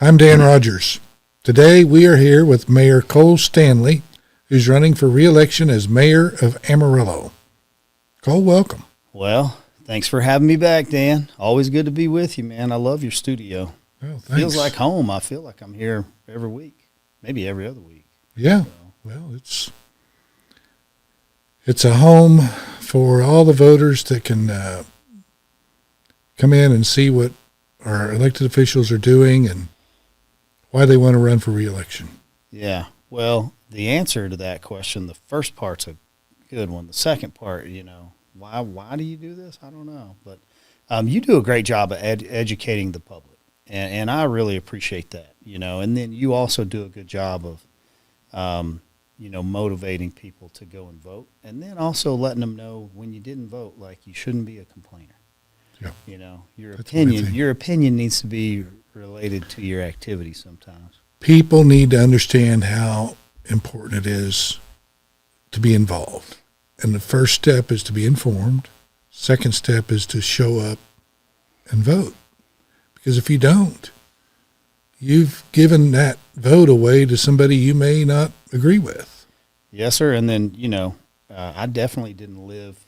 I'm Dan Rogers. Today we are here with Mayor Cole Stanley, who's running for re-election as mayor of Amarillo. Cole, welcome. Well, thanks for having me back, Dan. Always good to be with you, man. I love your studio. Well, thanks. Feels like home. I feel like I'm here every week, maybe every other week. Yeah. Well, it's a home for all the voters that can come in and see what our elected officials are doing and why they want to run for re-election. Yeah. Well, the answer to that question, the first part's a good one. The second part, why do you do this? I don't know. But you do a great job of educating the public, and I really appreciate that, And then you also do a good job of, motivating people to go and vote, and then also letting them know when you didn't vote, like you shouldn't be a complainer. Yeah. Your opinion needs to be related to your activity sometimes. People need to understand how important it is to be involved. And the first step is to be informed. Second step is to show up and vote. Because if you don't, you've given that vote away to somebody you may not agree with. Yes, sir. And then, I definitely didn't live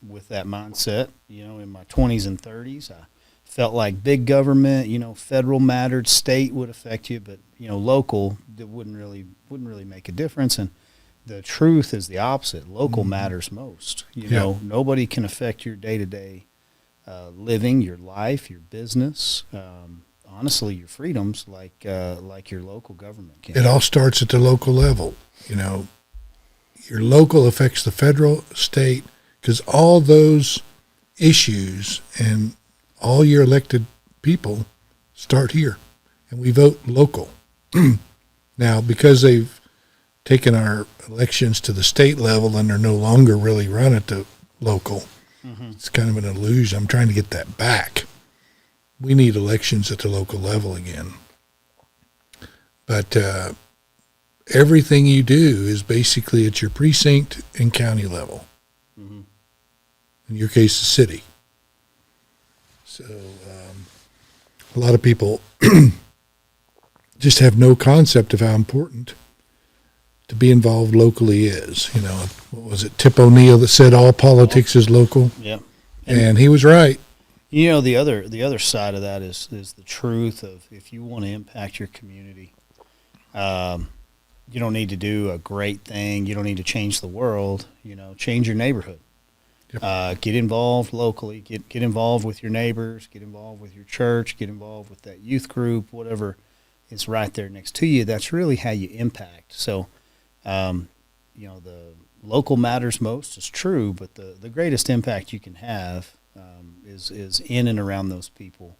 with that mindset. In my 20s and 30s, I felt like big government, federal mattered, state would affect you, but local, it wouldn't really make a difference. And the truth is the opposite. Local matters most. Nobody can affect your day-to-day living, your life, your business, honestly, your freedoms like your local government can. It all starts at the local level. Your local affects the federal, state, because all those issues and all your elected people start here, and we vote local. Now, because they've taken our elections to the state level and they're no longer really run at the local, it's kind of an illusion. I'm trying to get that back. We need elections at the local level again. But everything you do is basically at your precinct and county level. In your case, the city. So a lot of people just have no concept of how important to be involved locally is. What was it, Tip O'Neill that said all politics is local? Yeah. And he was right. The other side of that is the truth of if you want to impact your community, you don't need to do a great thing. You don't need to change the world. Change your neighborhood. Yep. Get involved locally. Get involved with your neighbors. Get involved with your church. Get involved with that youth group. Whatever is right there next to you. That's really how you impact. So, the local matters most is true, but the greatest impact you can have is in and around those people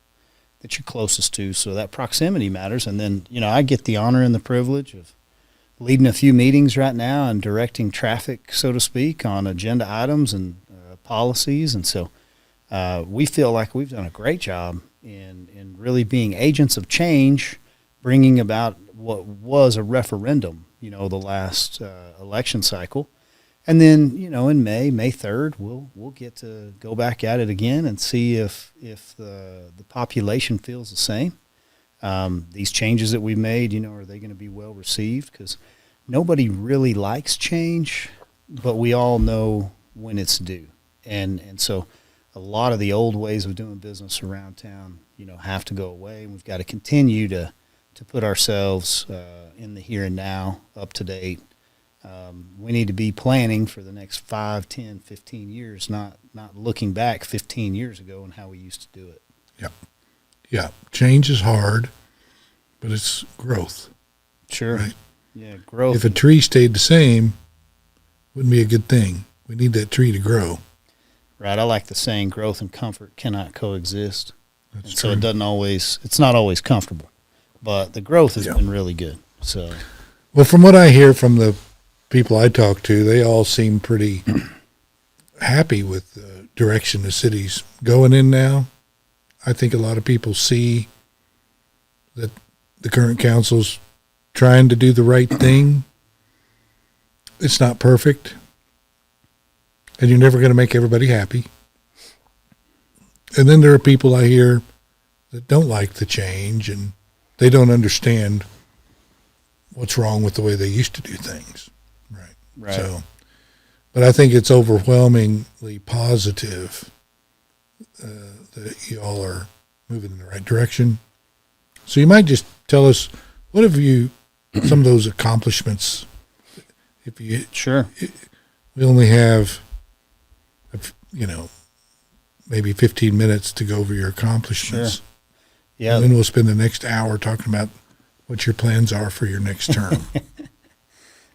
that you're closest to. So that proximity matters. And then I get the honor and the privilege of leading a few meetings right now and directing traffic, so to speak, on agenda items and policies. And so we feel like we've done a great job in really being agents of change, bringing about what was a referendum, the last election cycle. And then, in May 3rd, we'll get to go back at it again and see if the population feels the same. These changes that we made, are they going to be well received? Because nobody really likes change, but we all know when it's due. And so a lot of the old ways of doing business around town, have to go away. And we've got to continue to put ourselves in the here and now, up to date. We need to be planning for the next 5, 10, 15 years, not looking back 15 years ago and how we used to do it. Yeah. Change is hard, but it's growth. Sure. Right? Yeah, growth. If a tree stayed the same, wouldn't be a good thing. We need that tree to grow. Right. I like the saying, growth and comfort cannot coexist. That's and true. So it's not always comfortable, but the growth has been really good. So, well, from what I hear from the people I talk to, they all seem pretty happy with the direction the city's going in now. I think a lot of people see that the current council's trying to do the right thing. It's not perfect, and you're never going to make everybody happy. And then there are people I hear that don't like the change, and they don't understand what's wrong with the way they used to do things. Right. Right. So, but I think it's overwhelmingly positive that you all are moving in the right direction. So you might just tell us, what have you, some of those accomplishments, if you, Sure. we only have, maybe 15 minutes to go over your accomplishments. Sure. Yeah. And then we'll spend the next hour talking about what your plans are for your next term.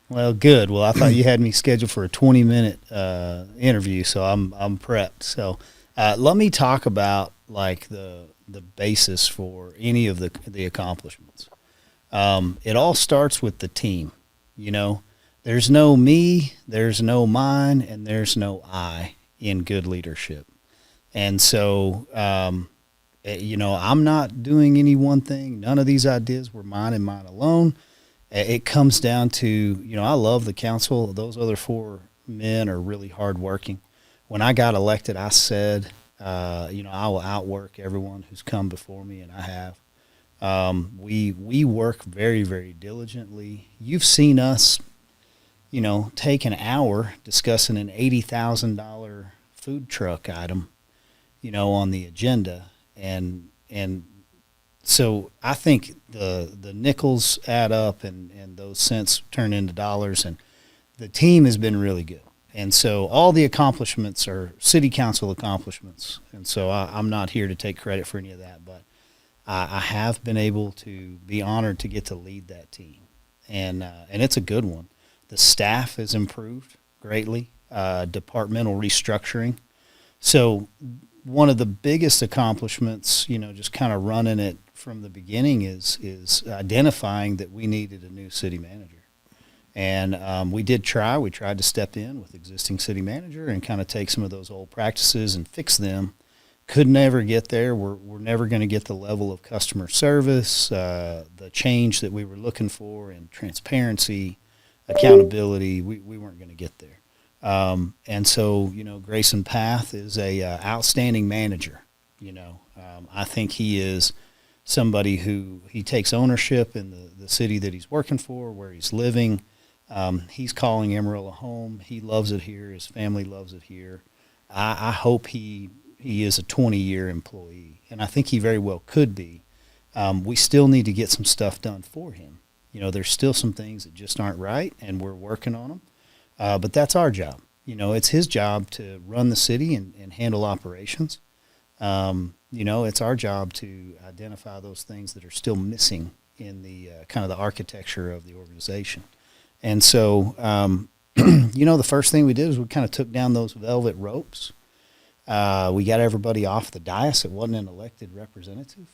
Well, good. Well, I thought you had me scheduled for a 20-minute interview, so I'm prepped. So let me talk about like the basis for any of the accomplishments. It all starts with the team. There's no me, there's no mine, and there's no I in good leadership. And so, I'm not doing any one thing. None of these ideas were mine and mine alone. It comes down to, I love the council. Those other 4 men are really hardworking. When I got elected, I said, I will outwork everyone who's come before me, and I have. We work very, very diligently. You've seen us, take an hour discussing an $80,000 food truck item, on the agenda. And so I think the nickels add up and those cents turn into dollars, and the team has been really good. And so all the accomplishments are city council accomplishments. And so I'm not here to take credit for any of that, but I have been able to be honored to get to lead that team. And it's a good one. The staff has improved greatly, departmental restructuring. So one of the biggest accomplishments, just kind of running it from the beginning is identifying that we needed a new city manager. And we tried to step in with existing city manager and kind of take some of those old practices and fix them. Could never get there. We're never going to get the level of customer service, the change that we were looking for, and transparency, accountability. We weren't going to get there. And so, Grayson Path is a outstanding manager. I think he is somebody who he takes ownership in the city that he's working for, where he's living. He's calling Amarillo home. He loves it here. His family loves it here. I hope he is a 20-year employee, and I think he very well could be. We still need to get some stuff done for him. There's still some things that just aren't right, and we're working on them. But that's our job. It's his job to run the city and handle operations. It's our job to identify those things that are still missing in the kind of the architecture of the organization. And so, the first thing we did is we kind of took down those velvet ropes. We got everybody off the dais. It wasn't an elected representative.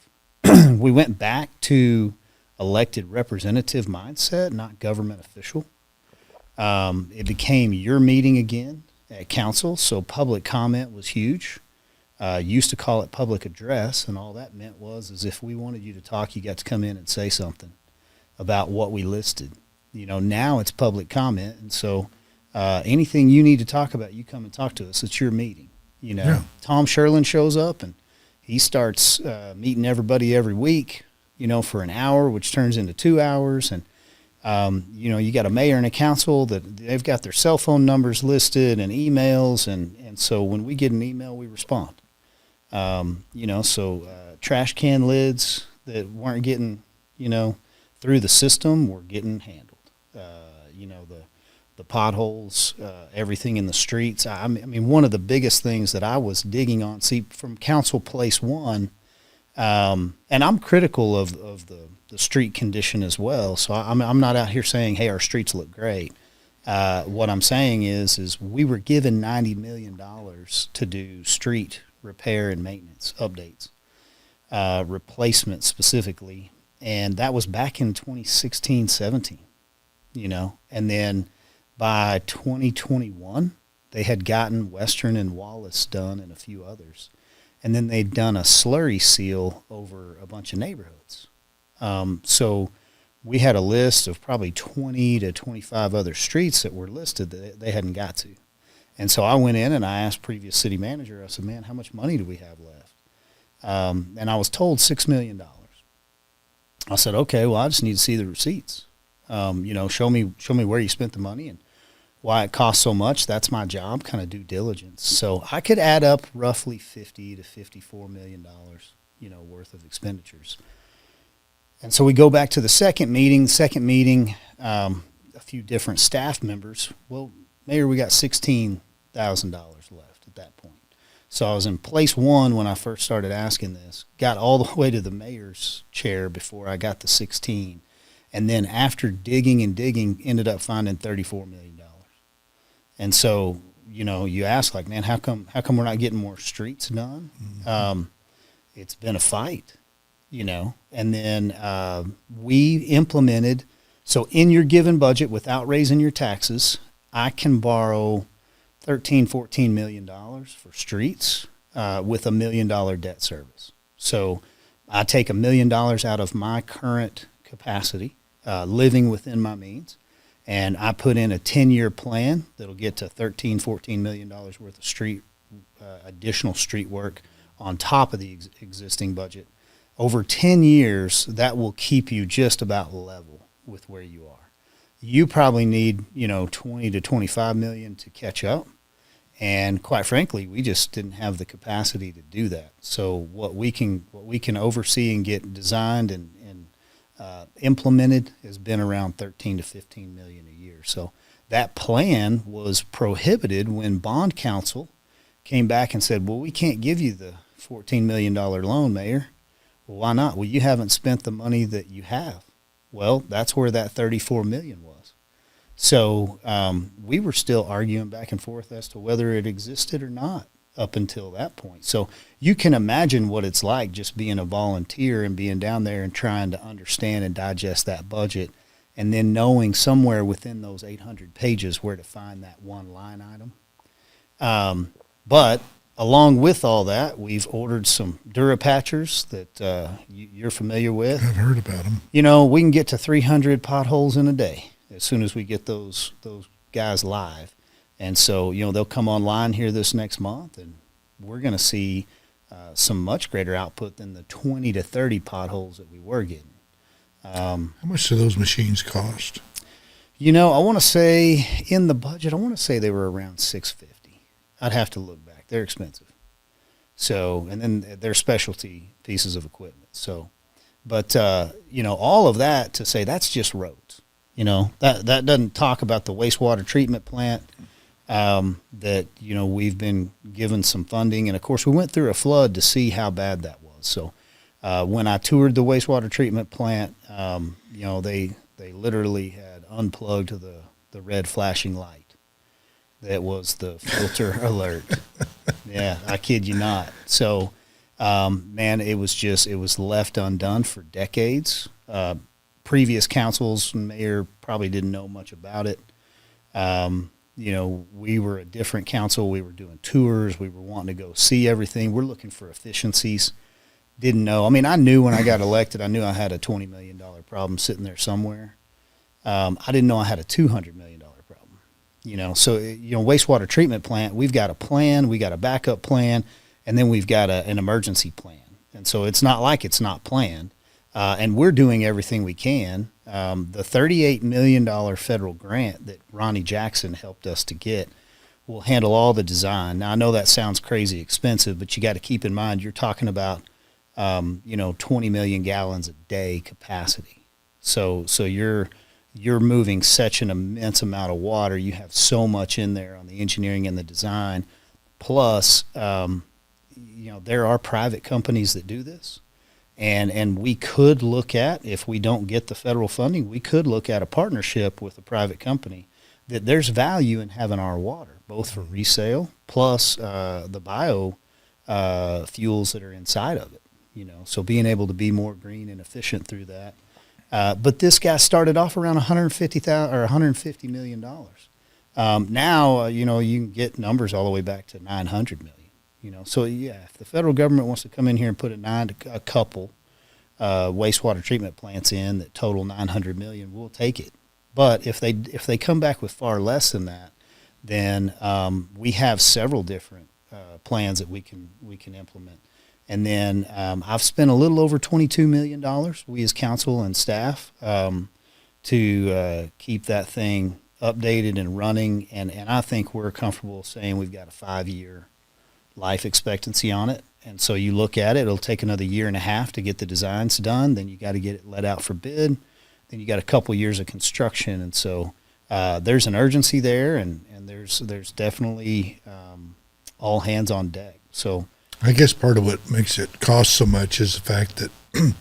We went back to elected representative mindset, not government official. It became your meeting again at council, so public comment was huge. Used to call it public address, and all that meant was if we wanted you to talk, you got to come in and say something about what we listed. Now it's public comment, and so anything you need to talk about, you come and talk to us. It's your meeting. Yeah. Tom Sherlin shows up, and he starts meeting everybody every week, for an hour, which turns into 2 hours, and you got a mayor and a council that they've got their cell phone numbers listed and emails. And so when we get an email, we respond. Trash can lids that weren't getting, through the system were getting handled. The potholes, everything in the streets. I mean, one of the biggest things that I was digging on, from Council Place 1, and I'm critical of the street condition as well. So I'm not out here saying, hey, our streets look great. What I'm saying is we were given $90 million to do street repair and maintenance updates, replacement specifically. And that was back in 2016-17, and then by 2021, they had gotten Western and Wallace done and a few others. And then they'd done a slurry seal over a bunch of neighborhoods. So we had a list of probably 20 to 25 other streets that were listed that they hadn't got to. And so I went in and I asked previous city manager, I said, man, how much money do we have left? And I was told $6 million. I said, okay, well, I just need to see the receipts. Show me where you spent the money and why it costs so much. That's my job, kind of due diligence. So I could add up roughly $50 to $54 million, worth of expenditures. And so we go back to the second meeting. A few different staff members. Well, Mayor, we got $16,000 left at that point. So I was in place one when I first started asking this, got all the way to the mayor's chair before I got the 16. And then after digging and digging, ended up finding $34 million. And so, you ask like, man, how come we're not getting more streets done? Mm-hmm. It's been a fight, and then we implemented, so in your given budget without raising your taxes, I can borrow $14 million for streets with $1 million debt service. So I take $1 million out of my current capacity, living within my means, and I put in a 10-year plan that'll get to $14 million worth of street, additional street work on top of the existing budget. Over 10 years, that will keep you just about level with where you are. You probably need, 20 to 25 million to catch up. And quite frankly, we just didn't have the capacity to do that. So what we can oversee and get designed and implemented has been around 13 to 15 million a year. So that plan was prohibited when bond counsel came back and said, well, we can't give you the $14 million loan, Mayor. Well, why not? Well, you haven't spent the money that you have. Well, that's where that 34 million was. So we were still arguing back and forth as to whether it existed or not up until that point. So you can imagine what it's like just being a volunteer and being down there and trying to understand and digest that budget, and then knowing somewhere within those 800 pages where to find that one line item. But along with all that, we've ordered some Durapatchers that you're familiar with. I've heard about them. We can get to 300 potholes in a day as soon as we get those guys live. And so, they'll come online here this next month, and we're going to see some much greater output than the 20 to 30 potholes that we were getting. How much do those machines cost? I want to say in the budget, they were around $650. I'd have to look back. They're expensive. So, and then they're specialty pieces of equipment. So, but, all of that to say that's just roads. That doesn't talk about the wastewater treatment plant. That we've been given some funding, and of course we went through a flood to see how bad that was. So when I toured the wastewater treatment plant, they literally had unplugged the red flashing light. That was the filter alert. Yeah, I kid you not. So man, it was left undone for decades. Previous councils and mayor probably didn't know much about it. We were a different council. We were doing tours. We were wanting to go see everything. We're looking for efficiencies. Didn't know. I mean, I knew when I got elected, I knew I had a $20 million problem sitting there somewhere. I didn't know I had a $200 million problem. So, wastewater treatment plant, we've got a plan, we got a backup plan, and then we've got an emergency plan. And so it's not like it's not planned. And we're doing everything we can. The $38 million federal grant that Ronnie Jackson helped us to get will handle all the design. Now, I know that sounds crazy expensive, but you got to keep in mind you're talking about, 20 million gallons a day capacity. So you're moving such an immense amount of water. You have so much in there on the engineering and the design. Plus, there are private companies that do this. And we could look at, if we don't get the federal funding, we could look at a partnership with a private company that there's value in having our water, both for resale plus the bio fuels that are inside of it. So being able to be more green and efficient through that. But this guy started off around $150 million. Now, you can get numbers all the way back to 900 million. So yeah, if the federal government wants to come in here and put a couple wastewater treatment plants in that total 900 million, we'll take it. But if they come back with far less than that, then we have several different plans that we can implement. And then I've spent a little over $22 million, we as council and staff, to keep that thing updated and running. And I think we're comfortable saying we've got a 5-year life expectancy on it. And so you look at it, it'll take another year and a half to get the designs done. Then you got to get it let out for bid. Then you got a couple years of construction. And so there's an urgency there, and there's definitely all hands on deck. So I guess part of what makes it cost so much is the fact that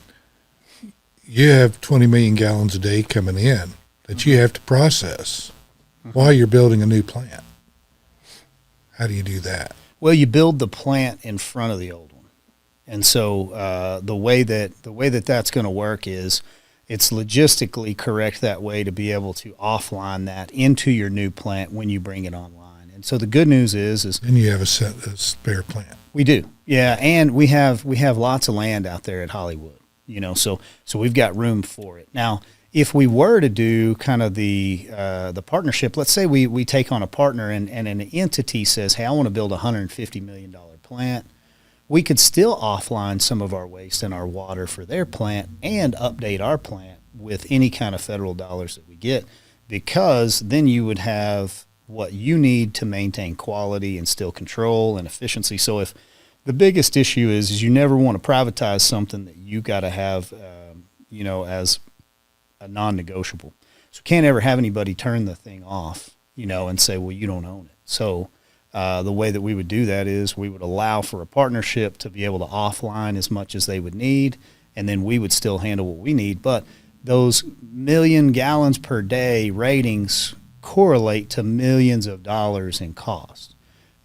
you have 20 million gallons a day coming in that you have to process while you're building a new plant. How do you do that? Well, you build the plant in front of the old one, and so the way that that's going to work is it's logistically correct that way to be able to offline that into your new plant when you bring it online. And so the good news is then you have a spare plant. We do, yeah, and we have lots of land out there at Hollywood, so we've got room for it. Now, if we were to do kind of the partnership, let's say we take on a partner and an entity says, hey, I want to build a $150 million plant, we could still offline some of our waste and our water for their plant and update our plant with any kind of federal dollars that we get, because then you would have what you need to maintain quality and still control and efficiency. So if the biggest issue is you never want to privatize something that you got to have, as a non-negotiable. So can't ever have anybody turn the thing off, and say, well, you don't own it. So the way that we would do that is we would allow for a partnership to be able to offline as much as they would need, and then we would still handle what we need. But those million gallons per day ratings correlate to millions of dollars in cost.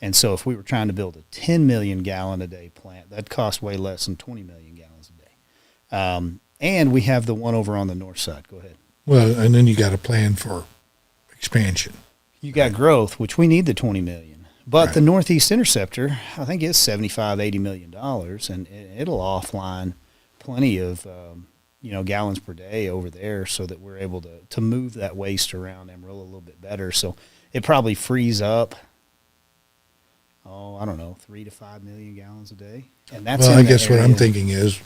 And so if we were trying to build a 10 million gallon a day plant, that'd cost way less than 20 million gallons a day. And we have the one over on the north side. Go ahead. Well, and then you got a plan for expansion. You got growth, which we need the 20 million. But right. The Northeast Interceptor, I think it's $75-80 million, and it'll offline plenty of gallons per day over there, so that we're able to move that waste around Amarillo a little bit better. So it probably frees up, I don't know, 3 to 5 million gallons a day. And that's I guess what I'm thinking is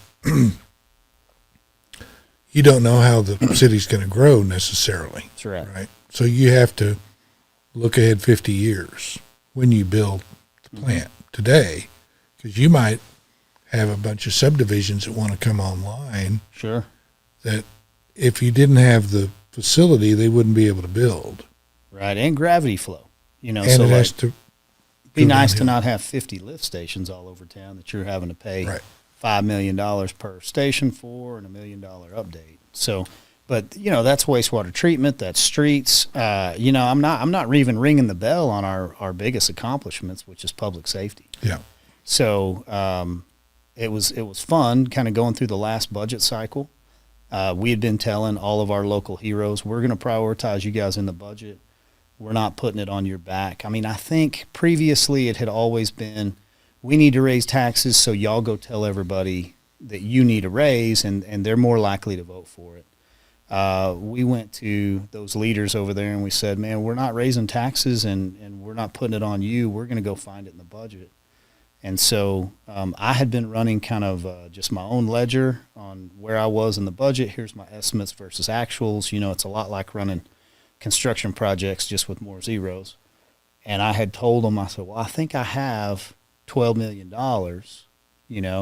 you don't know how the city's going to grow necessarily. That's right. Right. So you have to look ahead 50 years when you build the plant today, because you might have a bunch of subdivisions that want to come online. Sure. That if you didn't have the facility, they wouldn't be able to build. Right, and gravity flow. And so it has to be nice to not have 50 lift stations all over town that you're having to pay $5 million per station for and $1 million update. So, but that's wastewater treatment, that's streets. I'm not even ringing the bell on our biggest accomplishments, which is public safety. Yeah. So it was fun kind of going through the last budget cycle. We had been telling all of our local heroes, we're going to prioritize you guys in the budget. We're not putting it on your back. I mean, I think previously it had always been, we need to raise taxes, so y'all go tell everybody that you need a raise, and they're more likely to vote for it. We went to those leaders over there and we said, man, we're not raising taxes and we're not putting it on you. We're going to go find it in the budget. And so I had been running kind of just my own ledger on where I was in the budget. Here's my estimates versus actuals. It's a lot like running construction projects just with more zeros. And I had told them, I said, well, I think I have $12 million,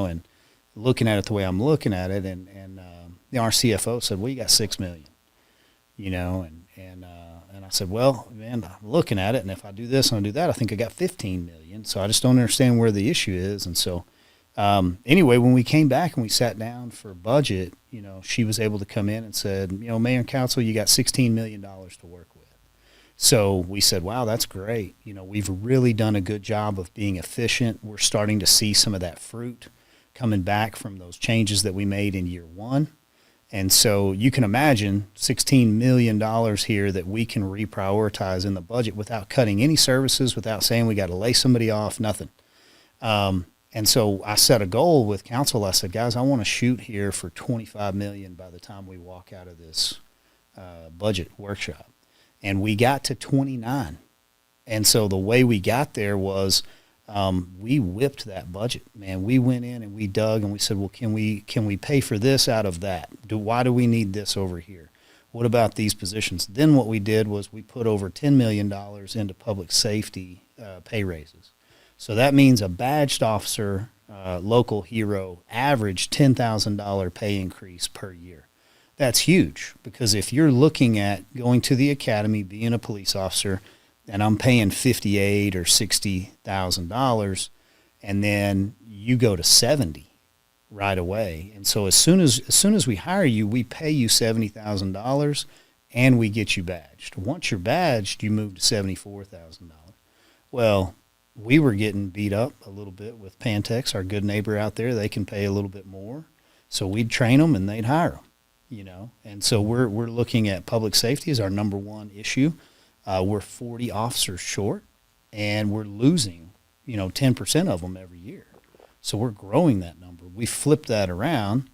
and looking at it the way I'm looking at it. And our CFO said, well, you got $6 million, and I said, well, man, I'm looking at it, and if I do this and I do that, I think I got 15 million. So I just don't understand where the issue is. And so anyway, when we came back and we sat down for budget, she was able to come in and said, Mayor and Council, you got $16 million to work with. So we said, wow, that's great. We've really done a good job of being efficient. We're starting to see some of that fruit coming back from those changes that we made in year one. And so you can imagine $16 million here that we can reprioritize in the budget without cutting any services, without saying we got to lay somebody off, nothing. And so I set a goal with council. I said, guys, I want to shoot here for $25 million by the time we walk out of this budget workshop. And we got to 29. And so the way we got there was We whipped that budget, man. We went in and we dug and we said, well, can we pay for this out of that? Why do we need this over here? What about these positions? Then what we did was we put over $10 million into public safety pay raises. So that means a badged officer, local hero, average $10,000 pay increase per year. That's huge, because if you're looking at going to the academy, being a police officer, and I'm paying $58,000 or $60,000, and then you go to 70 right away. And so as soon as we hire you, we pay you $70,000 and we get you badged. Once you're badged, you move to $74,000. Well, we were getting beat up a little bit with Pantex, our good neighbor out there. They can pay a little bit more. So we'd train them and they'd hire them, you know. And so we're looking at public safety as our number one issue. We're 40 officers short, and we're losing, 10% of them every year. So we're growing that number. We flipped that around.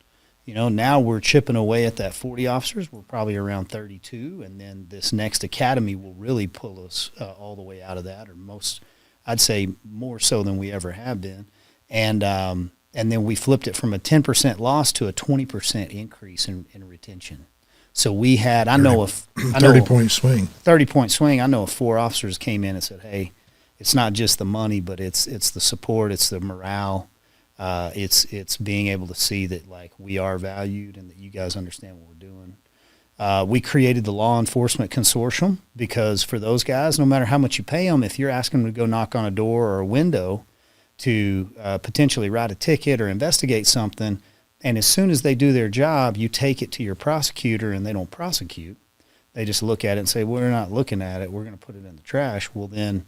Now we're chipping away at that 40 officers. We're probably around 32, and then this next academy will really pull us all the way out of that, or I'd say more so than we ever have been. And then we flipped it from a 10% loss to a 20% increase in retention. So we had, 30-point swing. 30-point swing. I know 4 officers came in and said, hey, it's not just the money, but it's the support, it's the morale, it's being able to see that, like, we are valued and that you guys understand what we're doing. We created the Law Enforcement Consortium because for those guys, no matter how much you pay them, if you're asking them to go knock on a door or a window to potentially write a ticket or investigate something, and as soon as they do their job, you take it to your prosecutor and they don't prosecute. They just look at it and say, we're not looking at it. We're going to put it in the trash. Well, then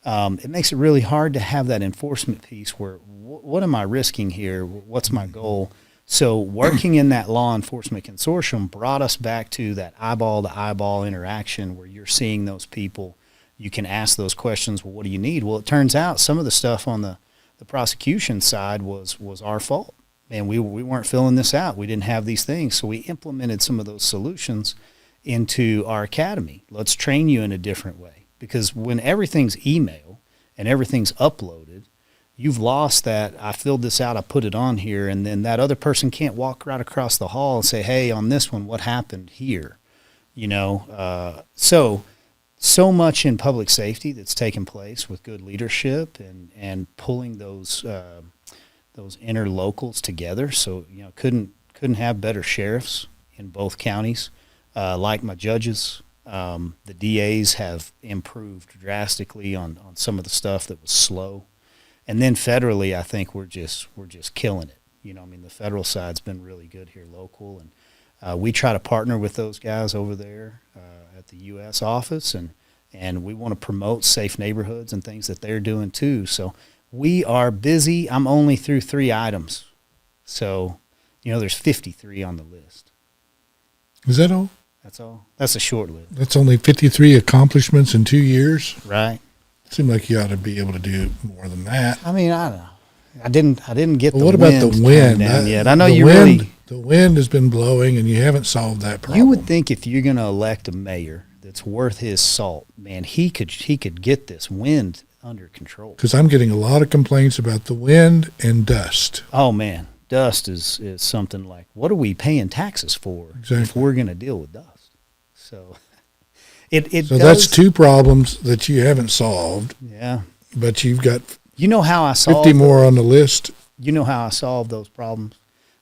it makes it really hard to have that enforcement piece where what am I risking here? What's my goal? So working in that law enforcement consortium brought us back to that eyeball-to-eyeball interaction where you're seeing those people. You can ask those questions, well, what do you need? Well, it turns out some of the stuff on the prosecution side was our fault. And we weren't filling this out. We didn't have these things. So we implemented some of those solutions into our academy. Let's train you in a different way. Because when everything's email and everything's uploaded, you've lost that, I filled this out, I put it on here, and then that other person can't walk right across the hall and say, hey, on this one, what happened here? So much in public safety that's taken place with good leadership and pulling those interlocals together. So, couldn't have better sheriffs in both counties. Like my judges, the DAs have improved drastically on some of the stuff that was slow. And then federally, I think we're just killing it. The federal side's been really good here local. And we try to partner with those guys over there at the U.S. office. And we want to promote safe neighborhoods and things that they're doing too. So we are busy. I'm only through 3 items. So, there's 53 on the list. Is that all? That's all. That's a short list. That's only 53 accomplishments in 2 years? Right. Seemed like you ought to be able to do more than that. I mean, I don't know. I didn't get what about the wind down yet. I know the wind has been blowing and you haven't solved that problem. You would think if you're going to elect a mayor that's worth his salt, man, he could get this wind under control. Because I'm getting a lot of complaints about the wind and dust. Oh, man. Dust is something like, what are we paying taxes for if we're going to deal with dust? So that's 2 problems that you haven't solved. Yeah. But you've got how I solved 50 more on the list. You know how I solve those problems?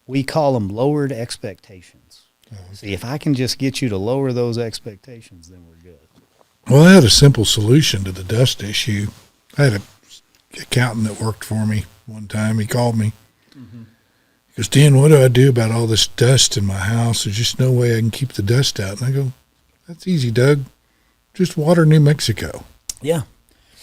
We call them lowered expectations. Oh, okay. See, if I can just get you to lower those expectations, then we're good. Well, I had a simple solution to the dust issue. I had an accountant that worked for me one time. He called me. Mm-hmm. He goes, Dan, what do I do about all this dust in my house? There's just no way I can keep the dust out. And I go, that's easy, Doug. Just water New Mexico. Yeah.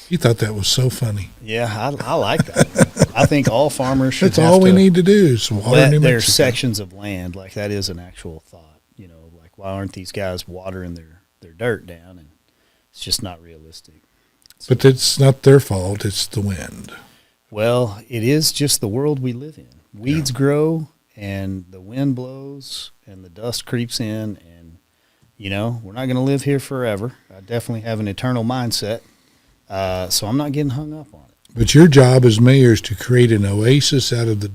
He thought that was so funny. Yeah, I like that. I think all farmers should That's all we need to do is water New Mexico. There's sections of land, like that is an actual thought. Like why aren't these guys watering their dirt down? And it's just not realistic. But it's not their fault. It's the wind. Well, it is just the world we live in. Weeds grow, and the wind blows, and the dust creeps in, and, we're not going to live here forever. I definitely have an eternal mindset, so I'm not getting hung up on it. But your job as mayor is to create an oasis out of the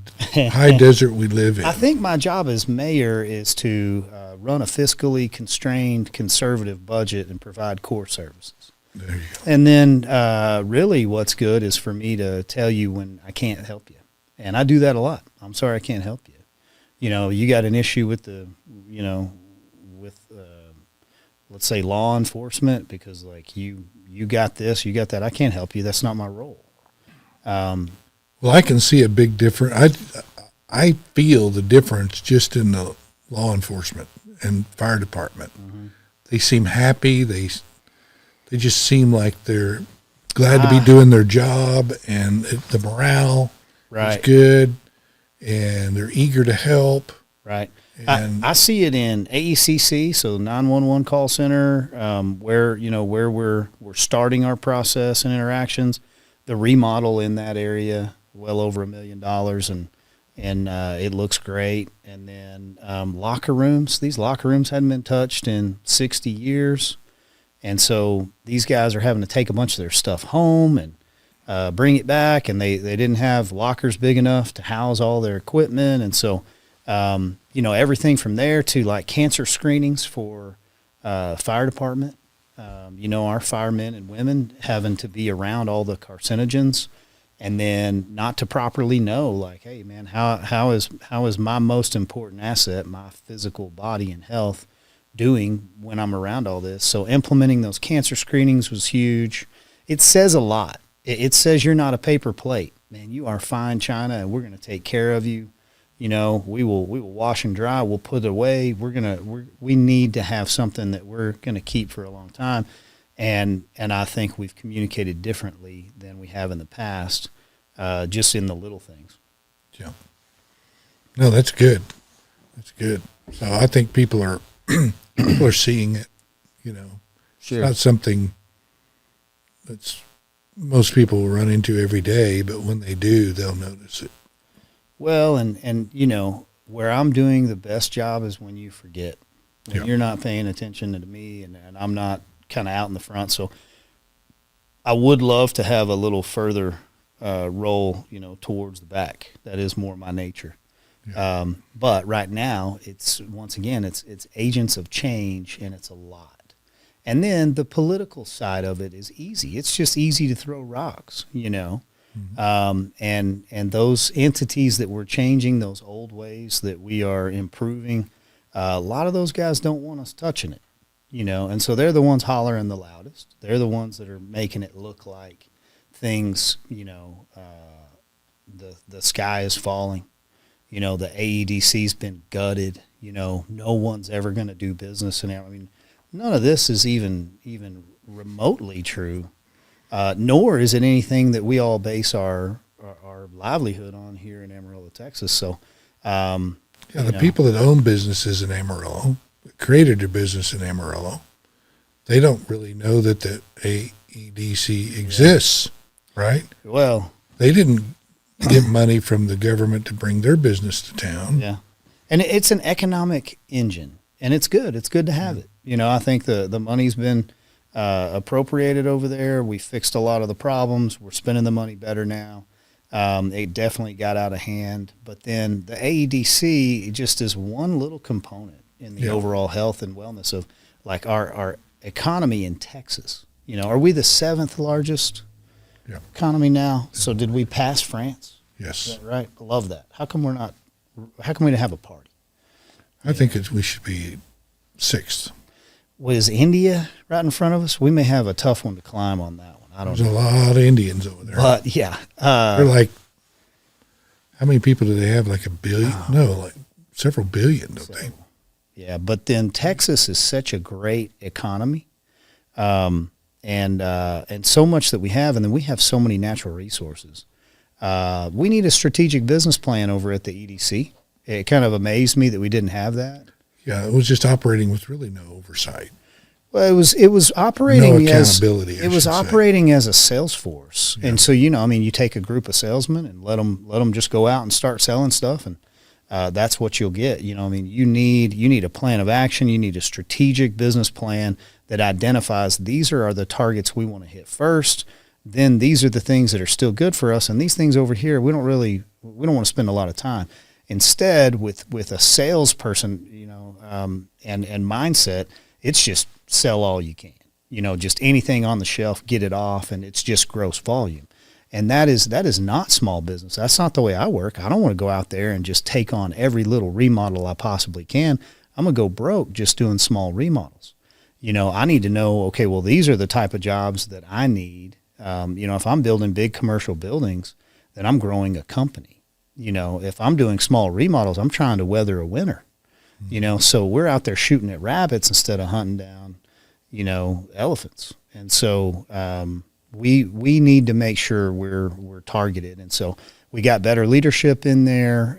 high desert we live in. I think my job as mayor is to run a fiscally constrained, conservative budget and provide core services. There you go. And then really what's good is for me to tell you when I can't help you. And I do that a lot. I'm sorry I can't help you. You know, you got an issue with let's say law enforcement because like you got this, you got that. I can't help you. That's not my role. Well, I can see a big difference. I feel the difference just in the law enforcement and fire department. Mm-hmm. They seem happy. They just seem like they're glad to be doing their job, and the morale is good, and they're eager to help. Right. And I see it in AECC, so 911 call center, where we're starting our process and interactions. The remodel in that area, well over $1 million, and it looks great. And then locker rooms. These locker rooms hadn't been touched in 60 years, and so these guys are having to take a bunch of their stuff home and bring it back, and they didn't have lockers big enough to house all their equipment, and so. Everything from there to like cancer screenings for fire department. Our firemen and women having to be around all the carcinogens, and then not to properly know, like, hey man, how is my most important asset, my physical body and health, doing when I'm around all this? So implementing those cancer screenings was huge. It says a lot. It says you're not a paper plate, man. You are fine china, and we're going to take care of you. We will wash and dry. We'll put it away. We need to have something that we're going to keep for a long time, and I think we've communicated differently than we have in the past, just in the little things. Yeah. No, that's good. That's good. So I think people are seeing it. Sure. It's not something that's most people will run into every day, but when they do, they'll notice it. Well, and where I'm doing the best job is when you forget, when you're not paying attention to me, and I'm not kind of out in the front. So I would love to have a little further role, towards the back. That is more my nature. Yeah. But right now, it's agents of change, and it's a lot. And then the political side of it is easy. It's just easy to throw rocks, Mm-hmm. And those entities that we're changing, those old ways that we are improving, a lot of those guys don't want us touching it, and so they're the ones hollering the loudest. They're the ones that are making it look like things, the sky is falling, the AEDC's been gutted, no one's ever going to do business. And I mean, none of this is even remotely true. Nor is it anything that we all base our livelihood on here in Amarillo, Texas. So, the people that own businesses in Amarillo, that created their business in Amarillo, they don't really know that the AEDC exists, right? Well, they didn't get money from the government to bring their business to town. Yeah, and it's an economic engine, and it's good. It's good to have it. I think the money's been appropriated over there. We fixed a lot of the problems. We're spending the money better now. It definitely got out of hand. But then the AEDC just is one little component in the overall health and wellness of like our economy in Texas. Are we the 7th largest economy now? So did we pass France? Yes. Is that right? I love that. How come we don't have a party? I think we should be 6th. Was India right in front of us? We may have a tough one to climb on that one. I don't know. There's a lot of Indians over there. But, yeah. They're like, how many people do they have? Like a billion? No, like several billion, don't they? Yeah, but then Texas is such a great economy, and so much that we have, and then we have so many natural resources. We need a strategic business plan over at the EDC. It kind of amazed me that we didn't have that. Yeah, it was just operating with really no oversight. Well, it was operating no accountability. Operating as a sales force, and so you take a group of salesmen and let them just go out and start selling stuff, and that's what you'll get. You need a plan of action. You need a strategic business plan that identifies these are the targets we want to hit first. then these are the things that are still good for us. And these things over here, we don't want to spend a lot of time. Instead, with a salesperson, and mindset, it's just sell all you can, just anything on the shelf, get it off, and it's just gross volume. And that is not small business. That's not the way I work. I don't want to go out there and just take on every little remodel I possibly can. I'm going to go broke just doing small remodels. I need to know, okay, well, these are the type of jobs that I need. If I'm building big commercial buildings, then I'm growing a company. If I'm doing small remodels, I'm trying to weather a winter. So we're out there shooting at rabbits instead of hunting down, elephants. And so we need to make sure we're targeted. And so we got better leadership in there.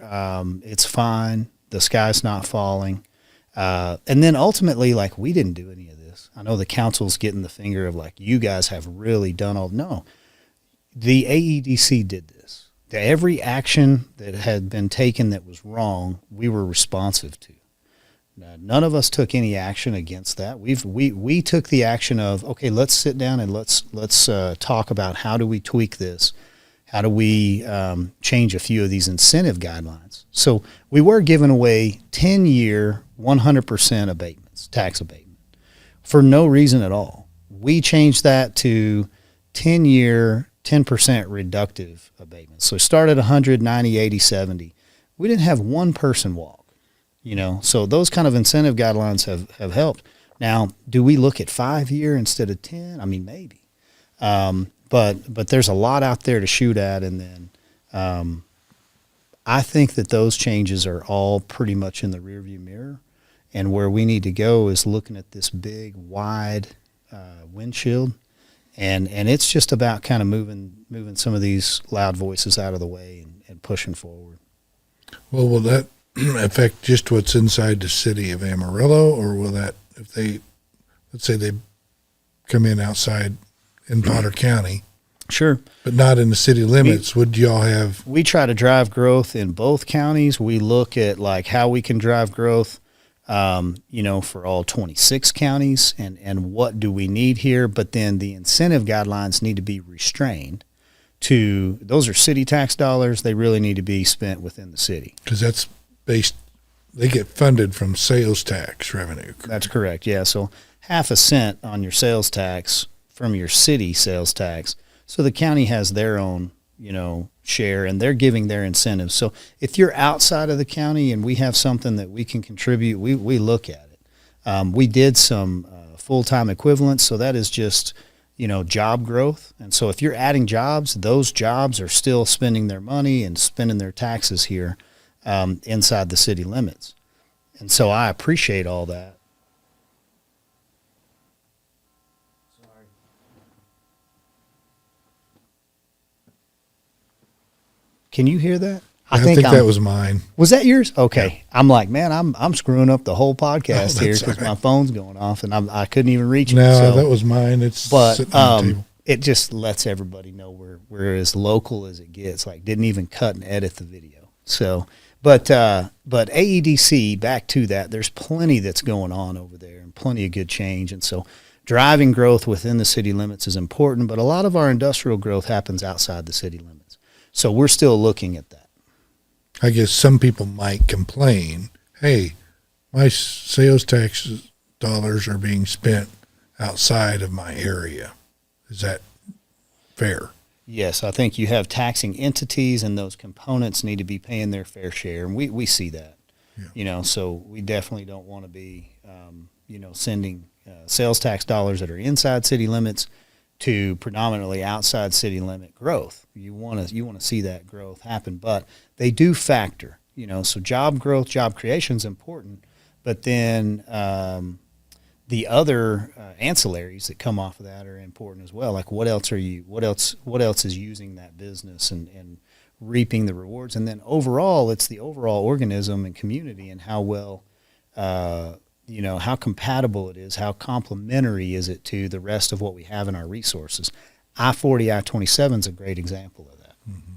It's fine. The sky's not falling. And then ultimately, like, we didn't do any of this. I know the council's getting the finger of, like, you guys have really done all. No, the AEDC did this. Every action that had been taken that was wrong, we were responsive to. None of us took any action against that. We took the action of, okay, let's sit down and let's talk about how do we tweak this. How do we change a few of these incentive guidelines? So we were giving away 10-year, 100% abatements, tax abatement, for no reason at all. We changed that to 10-year, 10% reductive abatements. So it started 100, 90, 80, 70. We didn't have one person walk. So those kind of incentive guidelines have helped. Now, do we look at 5-year instead of 10? I mean, maybe. But there's a lot out there to shoot at. And then I think that those changes are all pretty much in the rearview mirror. And where we need to go is looking at this big, wide windshield. And it's just about kind of moving some of these loud voices out of the way and pushing forward. Well, will that affect just what's inside the city of Amarillo, or will that, if let's say they come in outside in Potter County, sure, but not in the city limits, would y'all have? We try to drive growth in both counties. We look at, like, how we can drive growth, for all 26 counties, and what do we need here. But then the incentive guidelines need to be restrained to, those are city tax dollars. They really need to be spent within the city. Because that's they get funded from sales tax revenue. Correct? That's correct. Yeah. So 0.5 cent on your sales tax from your city sales tax. So the county has their own, share, and they're giving their incentives. So if you're outside of the county and we have something that we can contribute, we look at it. We did some full-time equivalents. So that is just, job growth. And so if you're adding jobs, those jobs are still spending their money and spending their taxes here. Inside the city limits. And so I appreciate all that. Sorry. Can you hear that? I think that was mine. Was that yours? Okay. Yeah. I'm like, man, I'm screwing up the whole podcast here because my phone's going off and I couldn't even reach it. No, that was mine. But it just lets everybody know we're as local as it gets. Like, didn't even cut and edit the video. So, but AEDC, back to that, there's plenty that's going on over there and plenty of good change. And so driving growth within the city limits is important, but a lot of our industrial growth happens outside the city limits. So we're still looking at that. I guess some people might complain, hey, my sales tax dollars are being spent outside of my area. Is that fair? Yes, I think you have taxing entities, and those components need to be paying their fair share, and we see that. Yeah. So we definitely don't want to be, sending sales tax dollars that are inside city limits to predominantly outside city limit growth. You want to see that growth happen, but they do factor. So job growth, job creation is important, but then the other ancillaries that come off of that are important as well. Like, what else is using that business and reaping the rewards? And then overall, it's the overall organism and community and how well, how compatible it is, how complementary is it to the rest of what we have in our resources. I-40, I-27 is a great example of that. Mm-hmm.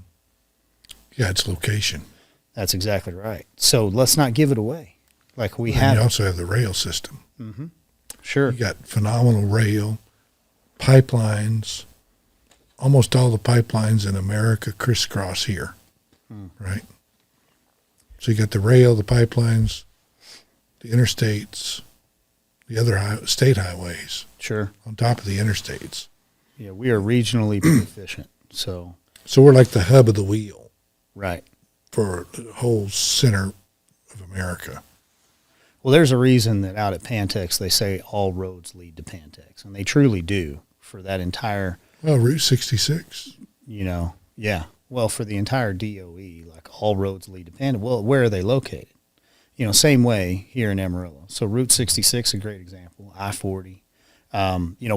Yeah, it's location. That's exactly right. So let's not give it away. Like we have. You also have the rail system. Mm-hmm. Sure. You got phenomenal rail, pipelines, almost all the pipelines in America crisscross here, right? So you got the rail, the pipelines, the interstates, the other state highways. Sure. On top of the interstates. Yeah, we are regionally efficient. So we're like the hub of the wheel. Right. For the whole center of America. Well, there's a reason that out at Pantex they say all roads lead to Pantex, and they truly do for that entire. Well, Route 66. Yeah. Well, for the entire DOE, like all roads lead to Pantex. Well, where are they located? Same way here in Amarillo. So Route 66, a great example. I-40.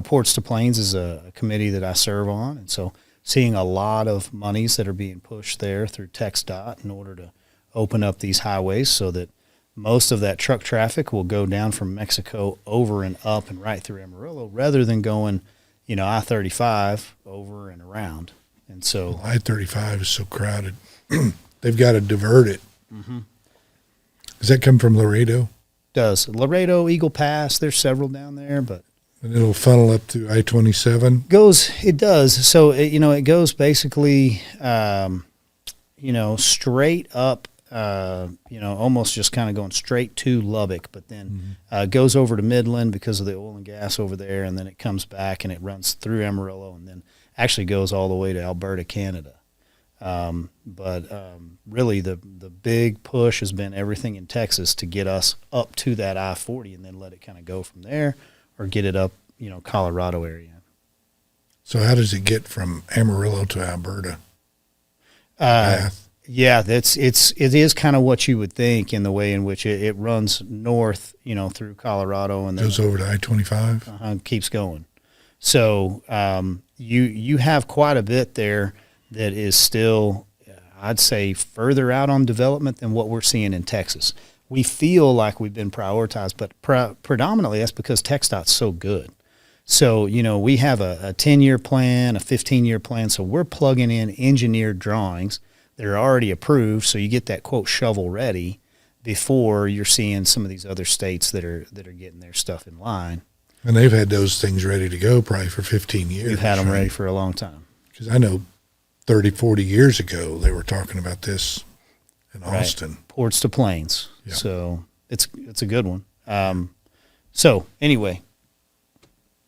Ports to Plains is a committee that I serve on, and so seeing a lot of monies that are being pushed there through TxDOT in order to open up these highways so that most of that truck traffic will go down from Mexico over and up and right through Amarillo rather than going, I-35 over and around. And so I-35 is so crowded. They've got to divert it. Mm-hmm. Does that come from Laredo? Does. Laredo, Eagle Pass, there's several down there, but. And it'll funnel up to I-27? It does. So, it goes basically, straight up, almost just kind of going straight to Lubbock, but then goes over to Midland because of the oil and gas over there, and then it comes back and it runs through Amarillo and then actually goes all the way to Alberta, Canada. But really the big push has been everything in Texas to get us up to that I-40 and then let it kind of go from there or get it up, Colorado area. So how does it get from Amarillo to Alberta? Yeah, it is kind of what you would think in the way in which it runs north, through Colorado and then goes over to I-25. Keeps going. So you have quite a bit there that is still, I'd say, further out on development than what we're seeing in Texas. We feel like we've been prioritized, but predominantly that's because TxDOT's so good. So, we have a 10-year plan, a 15-year plan, so we're plugging in engineered drawings that are already approved, so you get that, quote, shovel ready before you're seeing some of these other states that are getting their stuff in line. And they've had those things ready to go probably for 15 years. We've had them ready for a long time. Because I know 30, 40 years ago they were talking about this in Austin. Right. Ports to Plains. Yeah. So it's a good one. So anyway,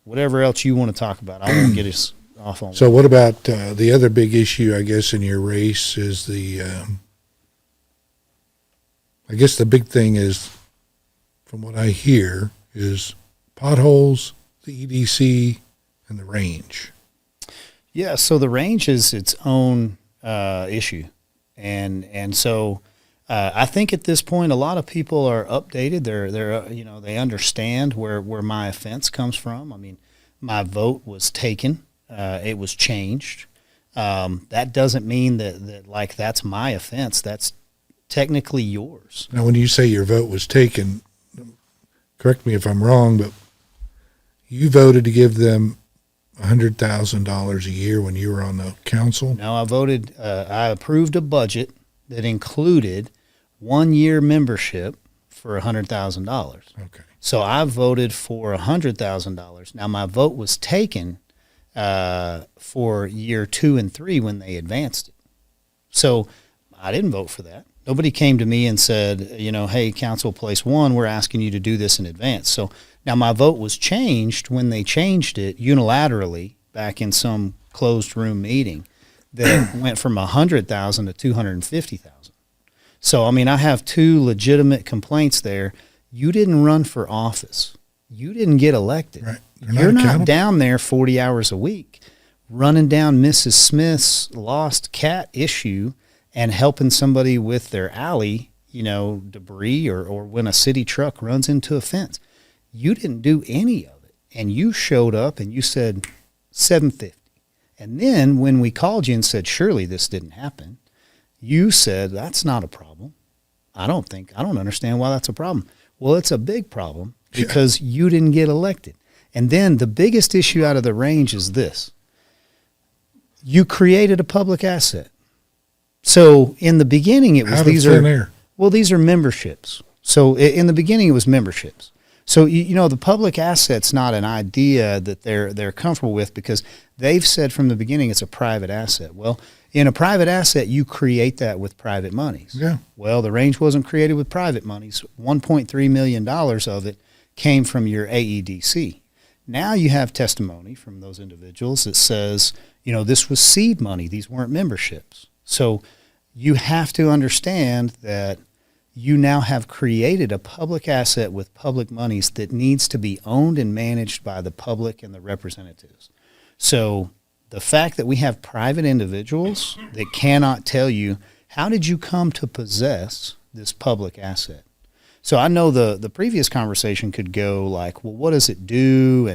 whatever else you want to talk about, I won't get us off on. So what about the other big issue, I guess, in your race is I guess the big thing is, from what I hear, is potholes, the EDC, and the range. Yeah, so the range is its own issue. And so I think at this point a lot of people are updated. They're they understand where my offense comes from. I mean, my vote was taken. It was changed. That doesn't mean that like that's my offense. That's technically yours. Now, when you say your vote was taken, correct me if I'm wrong, but you voted to give them $100,000 a year when you were on the council? No, I approved a budget that included 1 year membership for $100,000. Okay. So I voted for $100,000. Now my vote was taken for year 2 and 3 when they advanced it. So I didn't vote for that. Nobody came to me and said, hey, Council Place 1, we're asking you to do this in advance. So now my vote was changed when they changed it unilaterally back in some closed room meeting that went from $100,000 to $250,000. So, I mean, I have two legitimate complaints there. You didn't run for office. You didn't get elected. Right. You're not down there 40 hours a week running down Mrs. Smith's lost cat issue and helping somebody with their alley, debris or when a city truck runs into a fence. You didn't do any of it. And you showed up and you said $750. And then when we called you and said, surely this didn't happen, you said, that's not a problem. I don't understand why that's a problem. Well, it's a big problem because you didn't get elected. And then the biggest issue out of the range is this. You created a public asset. So in the beginning, it was these are memberships. So in the beginning, it was memberships. So the public asset's not an idea that they're comfortable with because they've said from the beginning it's a private asset. Well, in a private asset, you create that with private monies. Yeah. Well, the range wasn't created with private monies. $1.3 million of it came from your AEDC. Now you have testimony from those individuals that says, this was seed money. These weren't memberships. So you have to understand that you now have created a public asset with public monies that needs to be owned and managed by the public and the representatives. So the fact that we have private individuals that cannot tell you, how did you come to possess this public asset? So I know the previous conversation could go like, well, what does it do?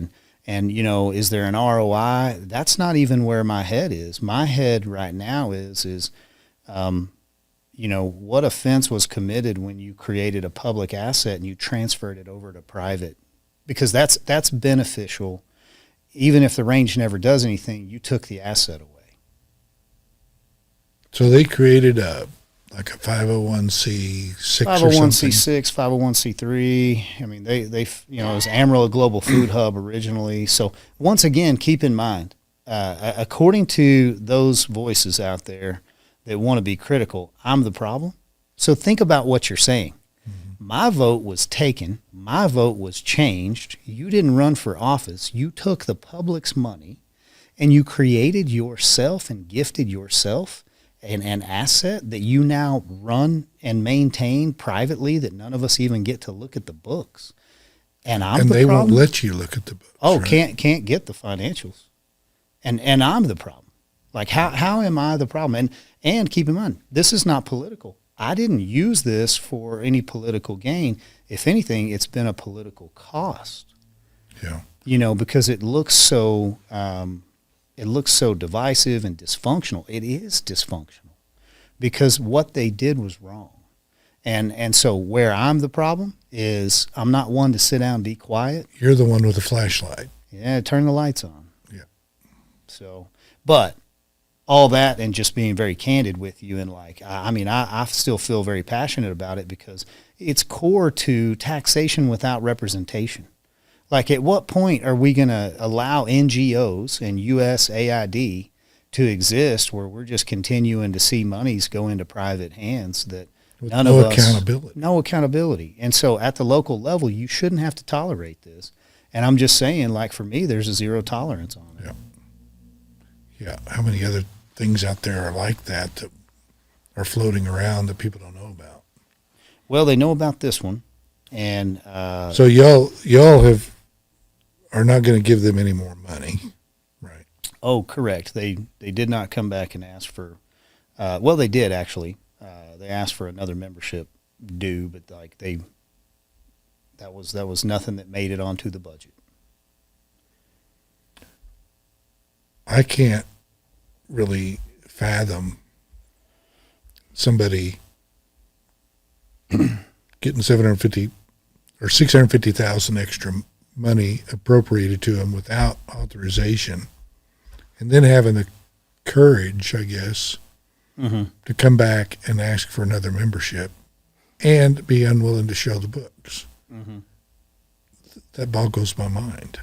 And is there an ROI? That's not even where my head is. My head right now is what offense was committed when you created a public asset and you transferred it over to private? Because that's beneficial. Even if the range never does anything, you took the asset away. So they created a 501c6 or something. 501c6, 501c3. I mean, they it was Amarillo Global Food Hub originally. So once again, keep in mind, according to those voices out there that want to be critical, I'm the problem. So think about what you're saying. Mm-hmm. My vote was taken. My vote was changed. You didn't run for office. You took the public's money and you created yourself and gifted yourself an asset that you now run and maintain privately that none of us even get to look at the books. And they won't let you look at the books. Oh, right? can't get the financials. And I'm the problem. Like how am I the problem? And keep in mind, this is not political. I didn't use this for any political gain. If anything, it's been a political cost. Yeah. Because it looks so divisive and dysfunctional. It is dysfunctional because what they did was wrong. And so where I'm the problem is I'm not one to sit down and be quiet. You're the one with the flashlight. Yeah, turn the lights on. Yeah. So, but all that and just being very candid with you and I still feel very passionate about it because it's core to taxation without representation. Like, at what point are we going to allow NGOs and USAID to exist where we're just continuing to see monies go into private hands that with none no of us, accountability. No accountability. And so at the local level, you shouldn't have to tolerate this. And I'm just saying, like, for me, there's a zero tolerance on it. Yeah. Yeah. How many other things out there are like that are floating around that people don't know about? Well, they know about this one. And so y'all are not going to give them any more money, right? Oh, correct. They did not come back and ask for. Well, they did actually. They asked for another membership due, but that was nothing that made it onto the budget. I can't really fathom somebody getting $750,000 or $650,000 extra money appropriated to them without authorization, and then having the courage, I guess, to come back and ask for another membership and be unwilling to show the books. Mm-hmm. That boggles my mind.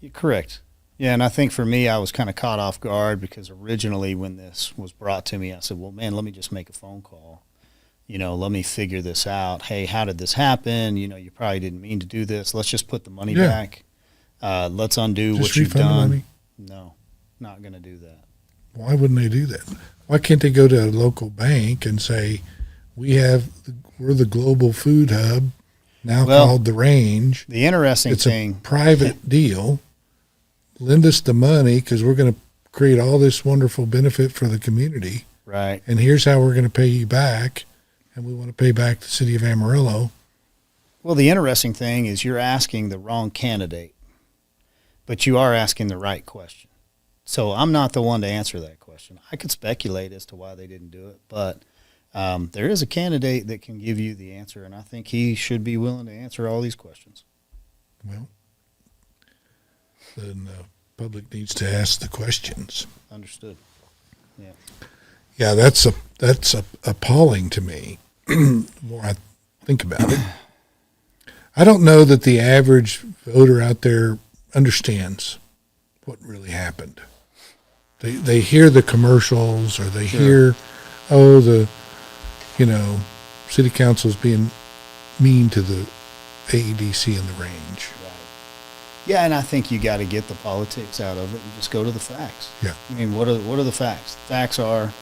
You're correct. Yeah, and I think for me, I was kind of caught off guard because originally when this was brought to me, I said, well, man, let me just make a phone call. Let me figure this out. Hey, how did this happen? You probably didn't mean to do this. Let's just put the money back. Let's undo just what you've done. The money? No, not going to do that. Why wouldn't they do that? Why can't they go to a local bank and say, we're the global food hub, now called the Range. The interesting thing. It's a private deal. Lend us the money because we're going to create all this wonderful benefit for the community. Right. And here's how we're going to pay you back. And we want to pay back the city of Amarillo. Well, the interesting thing is you're asking the wrong candidate, but you are asking the right question. So I'm not the one to answer that question. I could speculate as to why they didn't do it, but there is a candidate that can give you the answer, and I think he should be willing to answer all these questions. Well, then the public needs to ask the questions. Understood. Yeah. Yeah, that's appalling to me. The more I think about it, I don't know that the average voter out there understands what really happened. They hear the commercials, or they hear, oh, city council's being mean to the AEDC in the range. Right. Yeah, and I think you got to get the politics out of it and just go to the facts. Yeah. I mean, what are the facts? Facts are,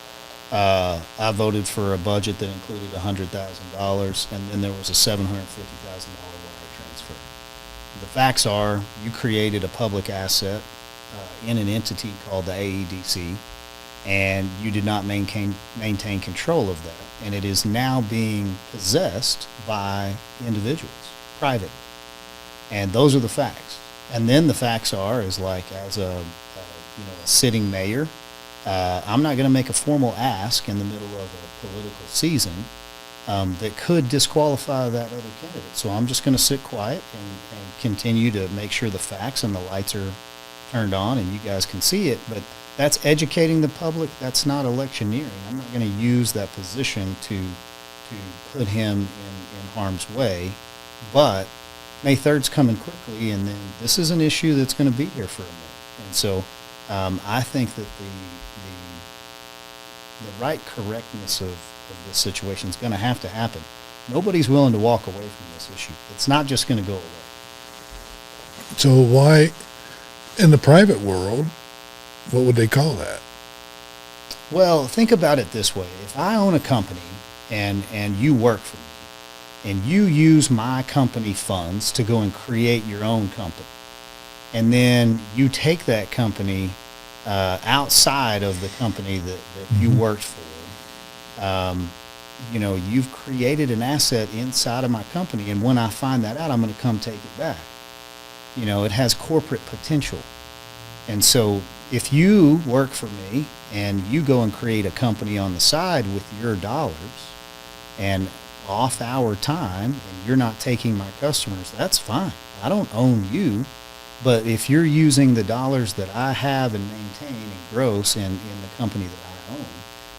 I voted for a budget that included $100,000, and then there was a $750,000 wire transfer. The facts are, you created a public asset in an entity called the AEDC, and you did not maintain control of that, and it is now being possessed by individuals, private. And those are the facts. And then the facts are, is like, as a sitting mayor, I'm not going to make a formal ask in the middle of a political season that could disqualify that other candidate. So I'm just going to sit quiet and continue to make sure the facts and the lights are turned on and you guys can see it. But that's educating the public. That's not electioneering. I'm not going to use that position to put him in harm's way. But May 3rd's coming quickly, and then this is an issue that's going to be here for a minute. And so I think that the right correctness of this situation is going to happen. Nobody's willing to walk away from this issue. It's not just going to go away. So why, in the private world, what would they call that? Well, think about it this way. If I own a company and you work for me, and you use my company funds to go and create your own company, and then you take that company outside of the company that you worked for, you've created an asset inside of my company, and when I find that out, I'm going to come take it back. It has corporate potential. And so if you work for me and you go and create a company on the side with your dollars and off our time, and you're not taking my customers, that's fine. I don't own you. But if you're using the dollars that I have and maintain and gross in the company that I own,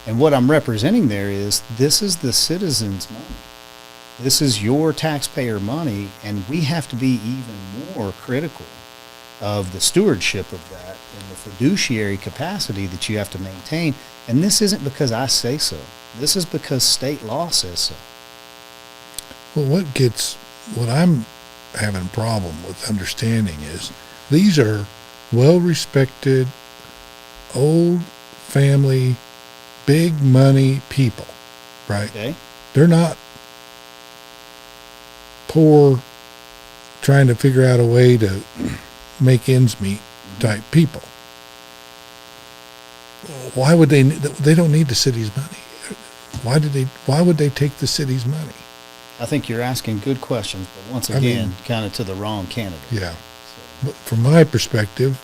and what I'm representing there is, this is the citizens' money. This is your taxpayer money, and we have to be even more critical of the stewardship of that and the fiduciary capacity that you have to maintain. And this isn't because I say so. This is because state law says so. Well, what I'm having a problem with understanding is, these are well-respected, old family, big money people, right? Okay. They're not poor, trying to figure out a way to make ends meet type people. Why would they don't need the city's money. Why would they take the city's money? I think you're asking good questions, but once again, kind of to the wrong candidate. Yeah. But from my perspective,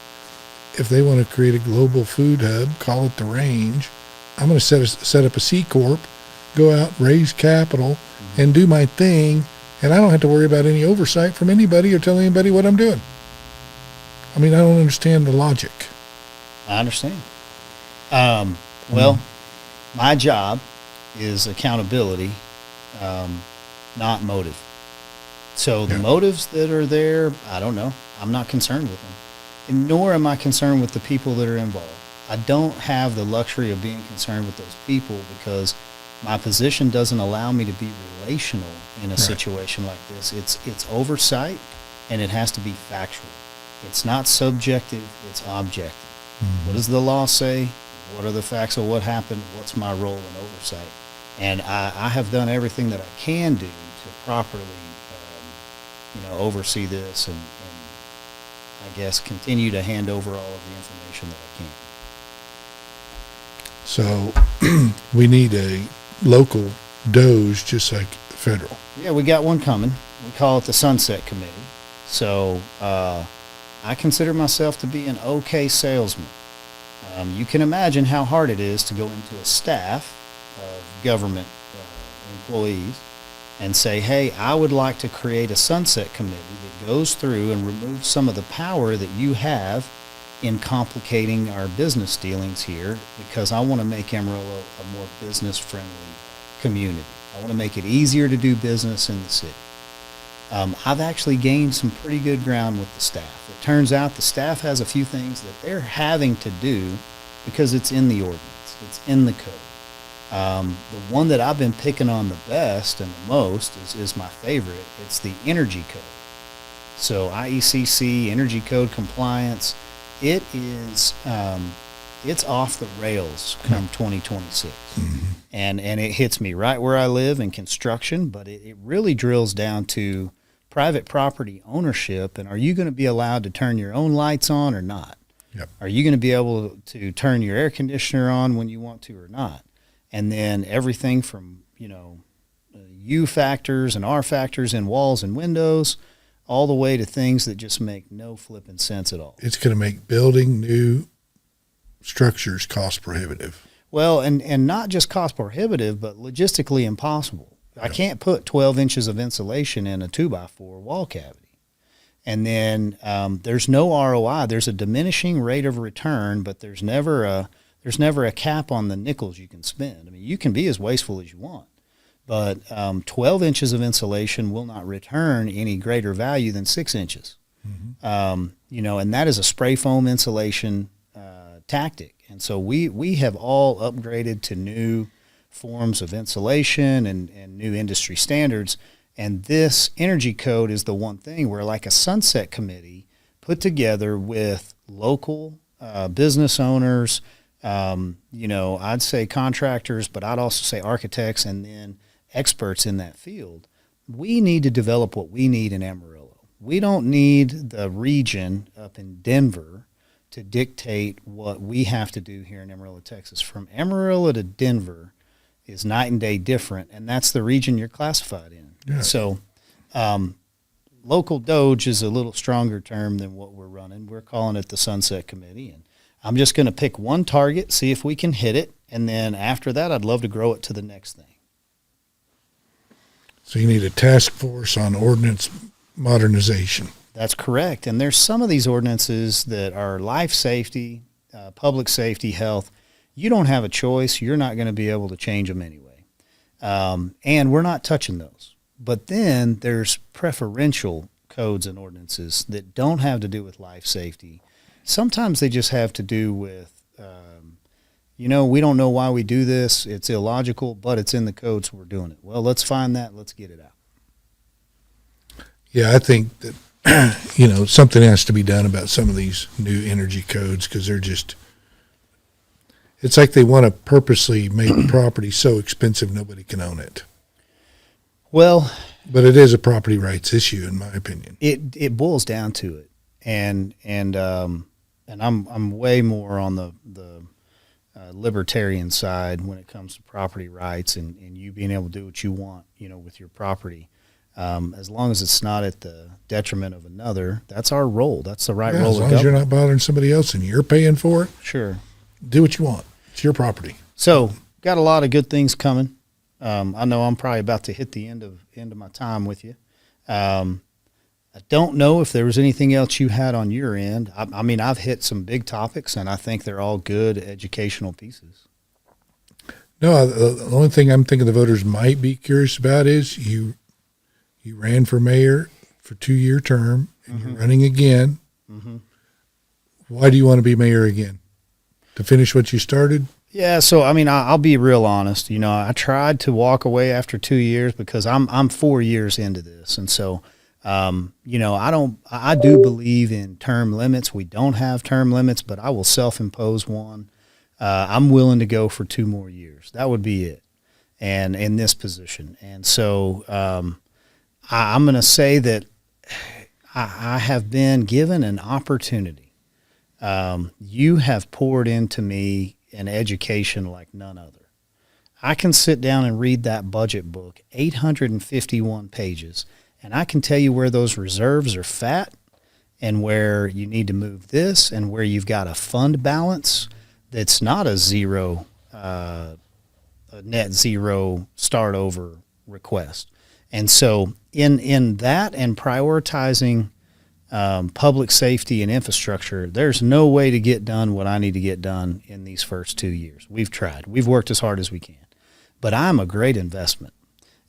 if they want to create a global food hub, call it the Range, I'm going to set up a C Corp, go out, raise capital, and do my thing, and I don't have to worry about any oversight from anybody or tell anybody what I'm doing. I mean, I don't understand the logic. I understand. My job is accountability, not motive. So the motives that are there, I don't know. I'm not concerned with them. And nor am I concerned with the people that are involved. I don't have the luxury of being concerned with those people because my position doesn't allow me to be relational in a situation like this. It's oversight, and it has to be factual. It's not subjective, it's objective. Mm-hmm. What does the law say? What are the facts of what happened? What's my role in oversight? And I have done everything that I can do to properly, oversee this and I guess continue to hand over all of the information that I can. So we need a local DOJ just like federal. Yeah, we got one coming. We call it the Sunset Committee. So I consider myself to be an okay salesman. You can imagine how hard it is to go into a staff of government employees and say, hey, I would like to create a sunset committee that goes through and removes some of the power that you have in complicating our business dealings here, because I want to make Amarillo a more business-friendly community. I want to make it easier to do business in the city. I've actually gained some pretty good ground with the staff. It turns out the staff has a few things that they're having to do because it's in the ordinance, it's in the code. The one that I've been picking on the best and the most is my favorite. It's the energy code. So IECC energy code compliance, it is it's off the rails come 2026. And it hits me right where I live in construction, but it really drills down to private property ownership, and are you going to be allowed to turn your own lights on or not? Yep. Are you going to be able to turn your air conditioner on when you want to or not? And then everything from, U factors and R factors in walls and windows, all the way to things that just make no flipping sense at all. It's going to make building new structures cost prohibitive. Well, and not just cost prohibitive, but logistically impossible. I can't put 12 inches of insulation in a 2x4 wall cavity. And then there's no ROI. There's a diminishing rate of return, but there's never a cap on the nickels you can spend. I mean, you can be as wasteful as you want, but 12 inches of insulation will not return any greater value than 6 inches. And that is a spray foam insulation tactic. And so we have all upgraded to new forms of insulation and new industry standards. And this energy code is the one thing where, like a sunset committee put together with local business owners, I'd say contractors, but I'd also say architects and then experts in that field. We need to develop what we need in Amarillo. We don't need the region up in Denver to dictate what we have to do here in Amarillo, Texas. From Amarillo to Denver is night and day different, and that's the region you're classified in. Yeah. So local Doge is a little stronger term than what we're running. We're calling it the Sunset Committee, and I'm just going to pick one target, see if we can hit it, and then after that, I'd love to grow it to the next thing. So you need a task force on ordinance modernization. That's correct. And there's some of these ordinances that are life safety, public safety, health. You don't have a choice. You're not going to be able to change them anyway. And we're not touching those. But then there's preferential codes and ordinances that don't have to do with life safety. Sometimes they just have to do with, we don't know why we do this. It's illogical, but it's in the code, so we're doing it. Well, let's find that. Let's get it out. Yeah, I think that, something has to be done about some of these new energy codes because they're just, it's like they want to purposely make property so expensive nobody can own it. Well, but it is a property rights issue, in my opinion. It boils down to it, and I'm way more on the libertarian side when it comes to property rights and you being able to do what you want, with your property. As long as it's not at the detriment of another, that's our role. That's the right role. As long as you're not bothering somebody else and you're paying for it. Sure. Do what you want. It's your property. So got a lot of good things coming. I know I'm probably about to hit the end of my time with you. I don't know if there was anything else you had on your end. I mean, I've hit some big topics, and I think they're all good educational pieces. No, the only thing I'm thinking the voters might be curious about is you ran for mayor for a 2-year term, and you're running again. Why do you want to be mayor again? To finish what you started? Yeah, so I mean, I'll be real honest. I tried to walk away after 2 years because I'm 4 years into this, and so I do believe in term limits. We don't have term limits, but I will self-impose one. I'm willing to go for 2 more years. That would be it, and in this position, and so I'm going to say that I have been given an opportunity. You have poured into me an education like none other. I can sit down and read that budget book, 851 pages, and I can tell you where those reserves are fat and where you need to move this and where you've got a fund balance that's not a net zero start over request. And so in that and prioritizing public safety and infrastructure, there's no way to get done what I need to get done in these first 2 years. We've tried. We've worked as hard as we can. But I'm a great investment.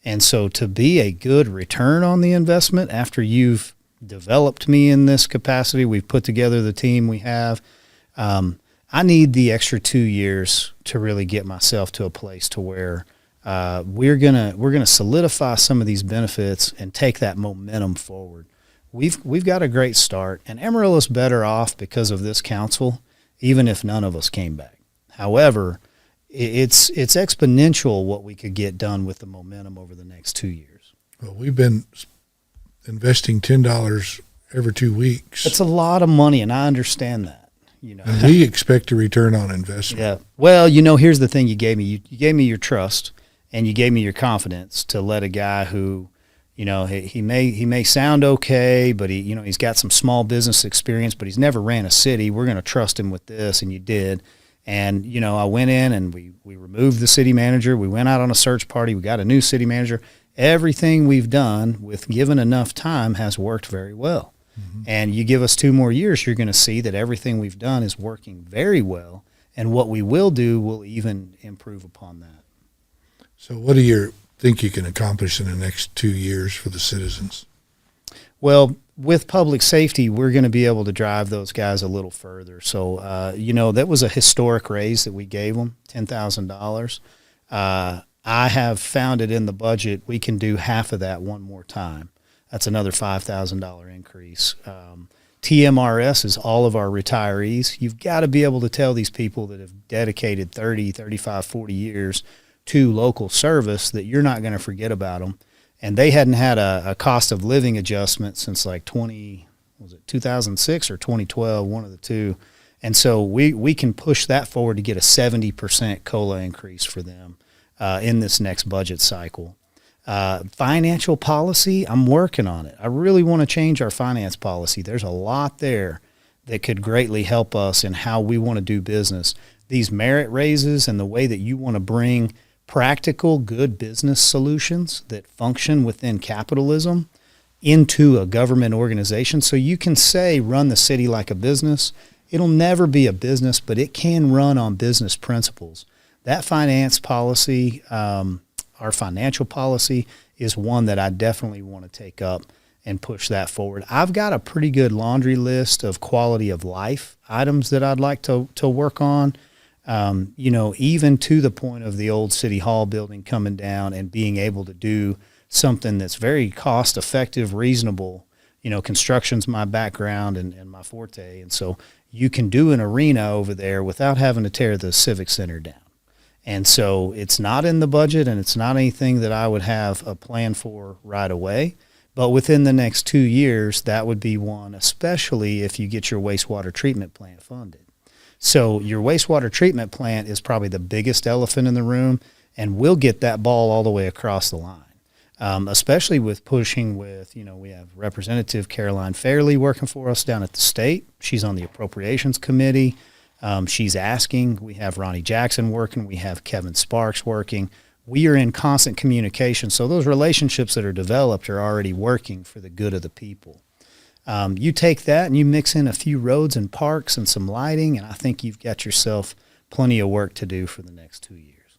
And so to be a good return on the investment after you've developed me in this capacity, we've put together the team we have, I need the extra 2 years to really get myself to a place to where we're gonna solidify some of these benefits and take that momentum forward. We've got a great start, and Amarillo's better off because of this council, even if none of us came back. However, it's exponential what we could get done with the momentum over the next 2 years. Well, we've been investing $10 every 2 weeks. It's a lot of money, and I understand that. And we expect a return on investment. Yeah. Well, here's the thing you gave me. You gave me your trust, and you gave me your confidence to let a guy who, he may sound okay, but he's got some small business experience, but he's never ran a city. We're going to trust him with this, and you did. And, I went in and we removed the city manager. We went out on a search party. We got a new city manager. Everything we've done with given enough time has worked very well. Mm-hmm. And you give us 2 more years, you're going to see that everything we've done is working very well. And what we will do will even improve upon that. So what do you think you can accomplish in the next 2 years for the citizens? Well, with public safety, we're going to be able to drive those guys a little further. So, that was a historic raise that we gave them, $10,000. I have found it in the budget. We can do half of that one more time. That's another $5,000 increase. TMRS is all of our retirees. You've got to be able to tell these people that have dedicated 30, 35, 40 years to local service that you're not going to forget about them. And they hadn't had a cost of living adjustment since like 2006 or 2012, one of the two. And so we can push that forward to get a 70% COLA increase for them in this next budget cycle. Financial policy, I'm working on it. I really want to change our finance policy. There's a lot there that could greatly help us in how we want to do business. These merit raises and the way that you want to bring practical, good business solutions that function within capitalism into a government organization. So you can say, run the city like a business. It'll never be a business, but it can run on business principles. That finance policy, our financial policy, is one that I definitely want to take up and push that forward. I've got a pretty good laundry list of quality of life items that I'd like to work on. Even to the point of the old City Hall building coming down and being able to do something that's very cost effective, reasonable. Construction's my background and my forte. And so you can do an arena over there without having to tear the Civic Center down. And so it's not in the budget, and it's not anything that I would have a plan for right away. But within the next 2 years, that would be one, especially if you get your wastewater treatment plant funded. So your wastewater treatment plant is probably the biggest elephant in the room, and we'll get that ball all the way across the line, especially with pushing with, we have Representative Caroline Fairley working for us down at the state. She's on the Appropriations Committee. She's asking. We have Ronnie Jackson working. We have Kevin Sparks working. We are in constant communication, so those relationships that are developed are already working for the good of the people. You take that and you mix in a few roads and parks and some lighting, and I think you've got yourself plenty of work to do for the next 2 years.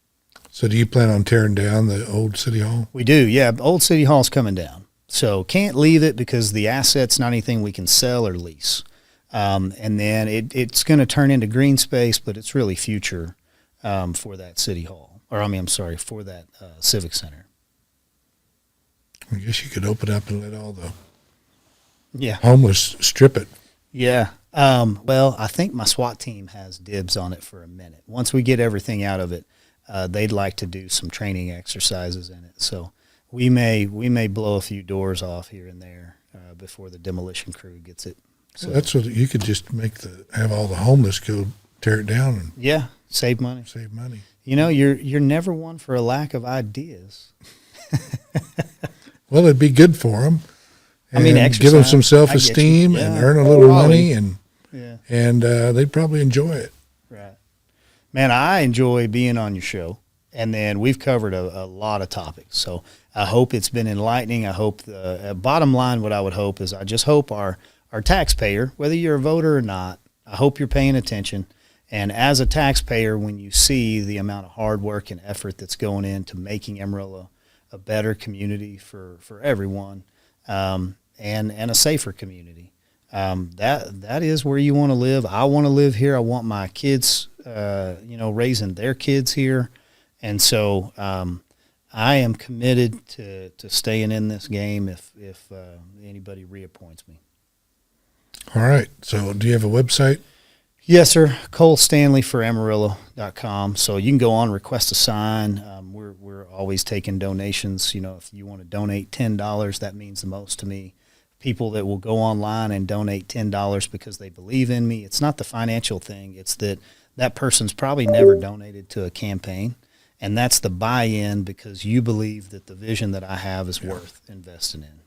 So do you plan on tearing down the old City Hall? We do, yeah. Old City Hall's coming down. So can't leave it because the asset's not anything we can sell or lease. And then it's going to turn into green space, but it's really future for that City Hall. For that Civic Center. I guess you could open up and let all the Yeah. homeless strip it. Yeah. Well, I think my SWAT team has dibs on it for a minute. Once we get everything out of it, they'd like to do some training exercises in it. So we may blow a few doors off here and there before the demolition crew gets it. So Well, that's what you could just have all the homeless go tear it down and yeah, save money. save money. You're never one for a lack of ideas. Well, it'd be good for them. I mean, give them exercise, some self-esteem I get you. and Yeah. earn a little Probably. money, Yeah. and they'd probably enjoy it. Right. Man, I enjoy being on your show, and then we've covered a lot of topics. So I hope it's been enlightening. I hope bottom line, what I would hope is I just hope our taxpayer, whether you're a voter or not, I hope you're paying attention. And as a taxpayer, when you see the amount of hard work and effort that's going into making Amarillo a better community for everyone, and a safer community. That is where you want to live. I want to live here. I want my kids, raising their kids here. And so I am committed to staying in this game if anybody reappoints me. All right. So do you have a website? Yes, sir. ColeStanleyForAmarillo.com. So you can go on, request a sign. We're always taking donations. If you want to donate $10, that means the most to me. People that will go online and donate $10 because they believe in me. It's not the financial thing. It's that person's probably never donated to a campaign, and that's the buy-in because you believe that the vision that I have is worth investing in.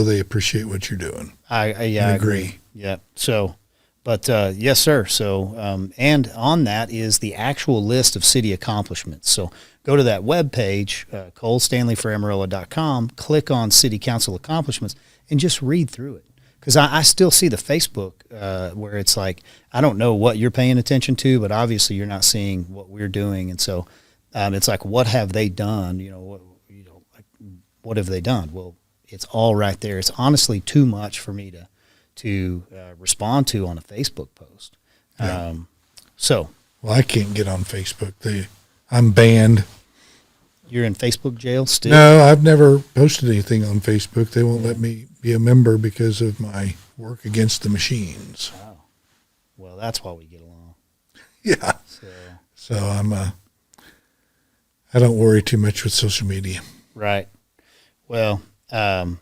They appreciate what you're doing. I agree. Yeah. So, but yes, sir. So, and on that is the actual list of city accomplishments. So go to that webpage, ColeStanleyForAmarillo.com, click on City Council accomplishments, and just read through it. Because I still see the Facebook where it's like, I don't know what you're paying attention to, but obviously you're not seeing what we're doing. And so it's like, what have they done? What have they done? Well, it's all right there. It's honestly too much for me to respond to on a Facebook post. Yeah. Well, I can't get on Facebook. I'm banned. You're in Facebook jail still? No, I've never posted anything on Facebook. They won't let me be a member because of my work against the machines. Oh. Well, that's why we get along. Yeah. So I don't worry too much with social media. Right. Well, I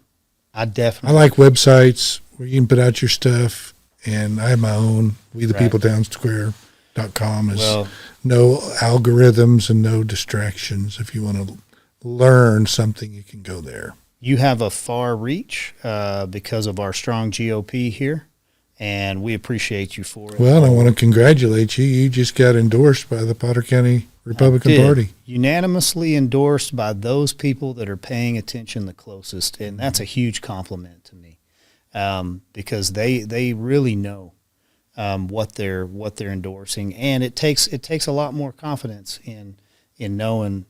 definitely. I like websites where you can put out your stuff, and I have my own, WeThePeopleTownSquare.com is no algorithms and no distractions. If you want to learn something, you can go there. You have a far reach because of our strong GOP here, and we appreciate you for it. Well, I want to congratulate you. You just got endorsed by the Potter County Republican Party. Unanimously endorsed by those people that are paying attention the closest, and that's a huge compliment to me because they really know what they're endorsing, and it takes a lot more confidence in knowing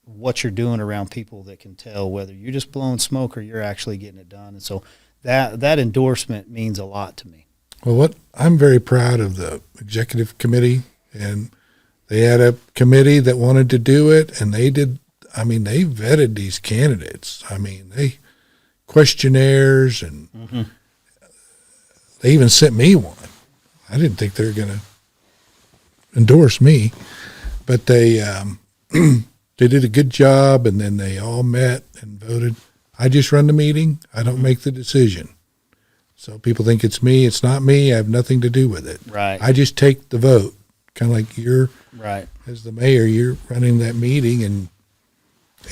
what you're doing around people that can tell whether you're just blowing smoke or you're actually getting it done. And so that endorsement means a lot to me. Well, I'm very proud of the executive committee, and they had a committee that wanted to do it, and they vetted these candidates. They questionnaires, and they even sent me one. I didn't think they were going to endorse me, but they they did a good job, and then they all met and voted. I just run the meeting. I don't make the decision. So people think it's me. It's not me. I have nothing to do with it. Right. I just take the vote, kind of like you're right as the mayor. You're running that meeting,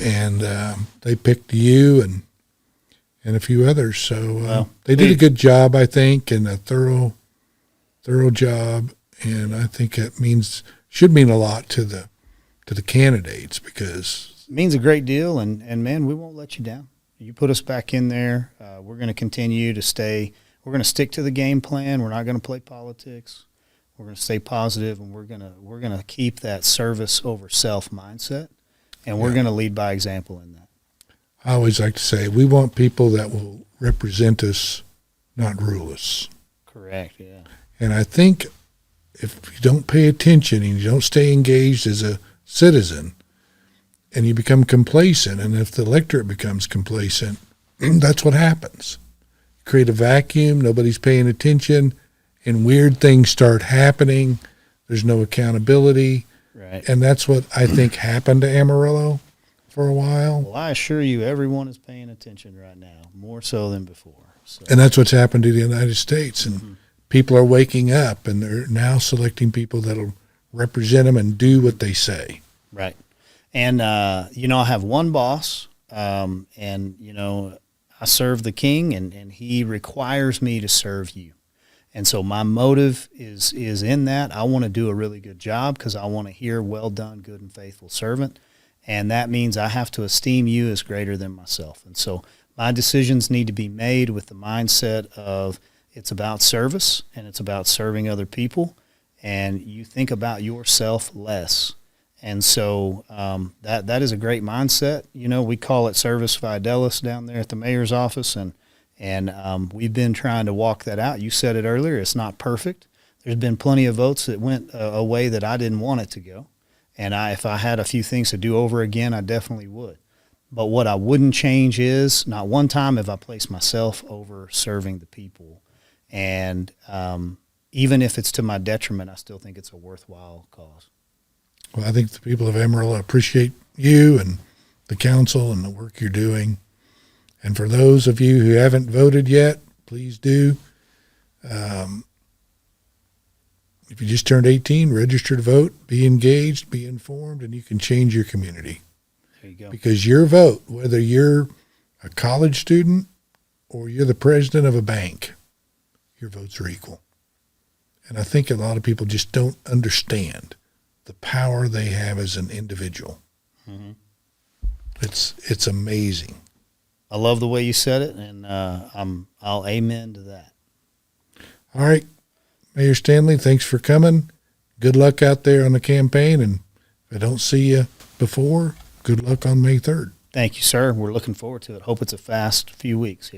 and they picked you and a few others. So they did a good job, I think, and a thorough job. And I think that should mean a lot to the candidates because it means a great deal. And man, we won't let you down. You put us back in there. We're going to continue to stay. We're going to stick to the game plan. We're not going to play politics. We're going to stay positive, and we're going to keep that service over self mindset, and we're going to lead by example in that. I always like to say we want people that will represent us, not rule us. Correct. Yeah. And I think if you don't pay attention and you don't stay engaged as a citizen, and you become complacent, and if the electorate becomes complacent, that's what happens. You create a vacuum, nobody's paying attention, and weird things start happening. There's no accountability. Right. And that's what I think happened to Amarillo for a while. Well, I assure you everyone is paying attention right now, more so than before. So. And that's what's happened to the United States. And people are waking up, and they're now selecting people that will represent them and do what they say. Right. And, I have one boss, and, I serve the king, and he requires me to serve you. And so my motive is in that. I want to do a really good job because I want to hear, well done, good and faithful servant. And that means I have to esteem you as greater than myself. And so my decisions need to be made with the mindset of it's about service and it's about serving other people. And you think about yourself less. And so that is a great mindset. You know, we call it Service Fidelis down there at the mayor's office, and we've been trying to walk that out. You said it earlier; it's not perfect. There's been plenty of votes that went a way that I didn't want it to go, and if I had a few things to do over again, I definitely would. But what I wouldn't change is not one time have I placed myself over serving the people, and even if it's to my detriment, I still think it's a worthwhile cause. Well, I think the people of Amarillo appreciate you and the council and the work you're doing. And for those of you who haven't voted yet, please do. If you just turned 18, register to vote, be engaged, be informed, and you can change your community. There you go. Because your vote, whether you're a college student or you're the president of a bank, your votes are equal. And I think a lot of people just don't understand the power they have as an individual. Mm-hmm. It's amazing. I love the way you said it, and I'll amen to that. All right, Mayor Stanley, thanks for coming. Good luck out there on the campaign, and if I don't see you before, good luck on May 3rd. Thank you, sir. We're looking forward to it. Hope it's a fast few weeks here.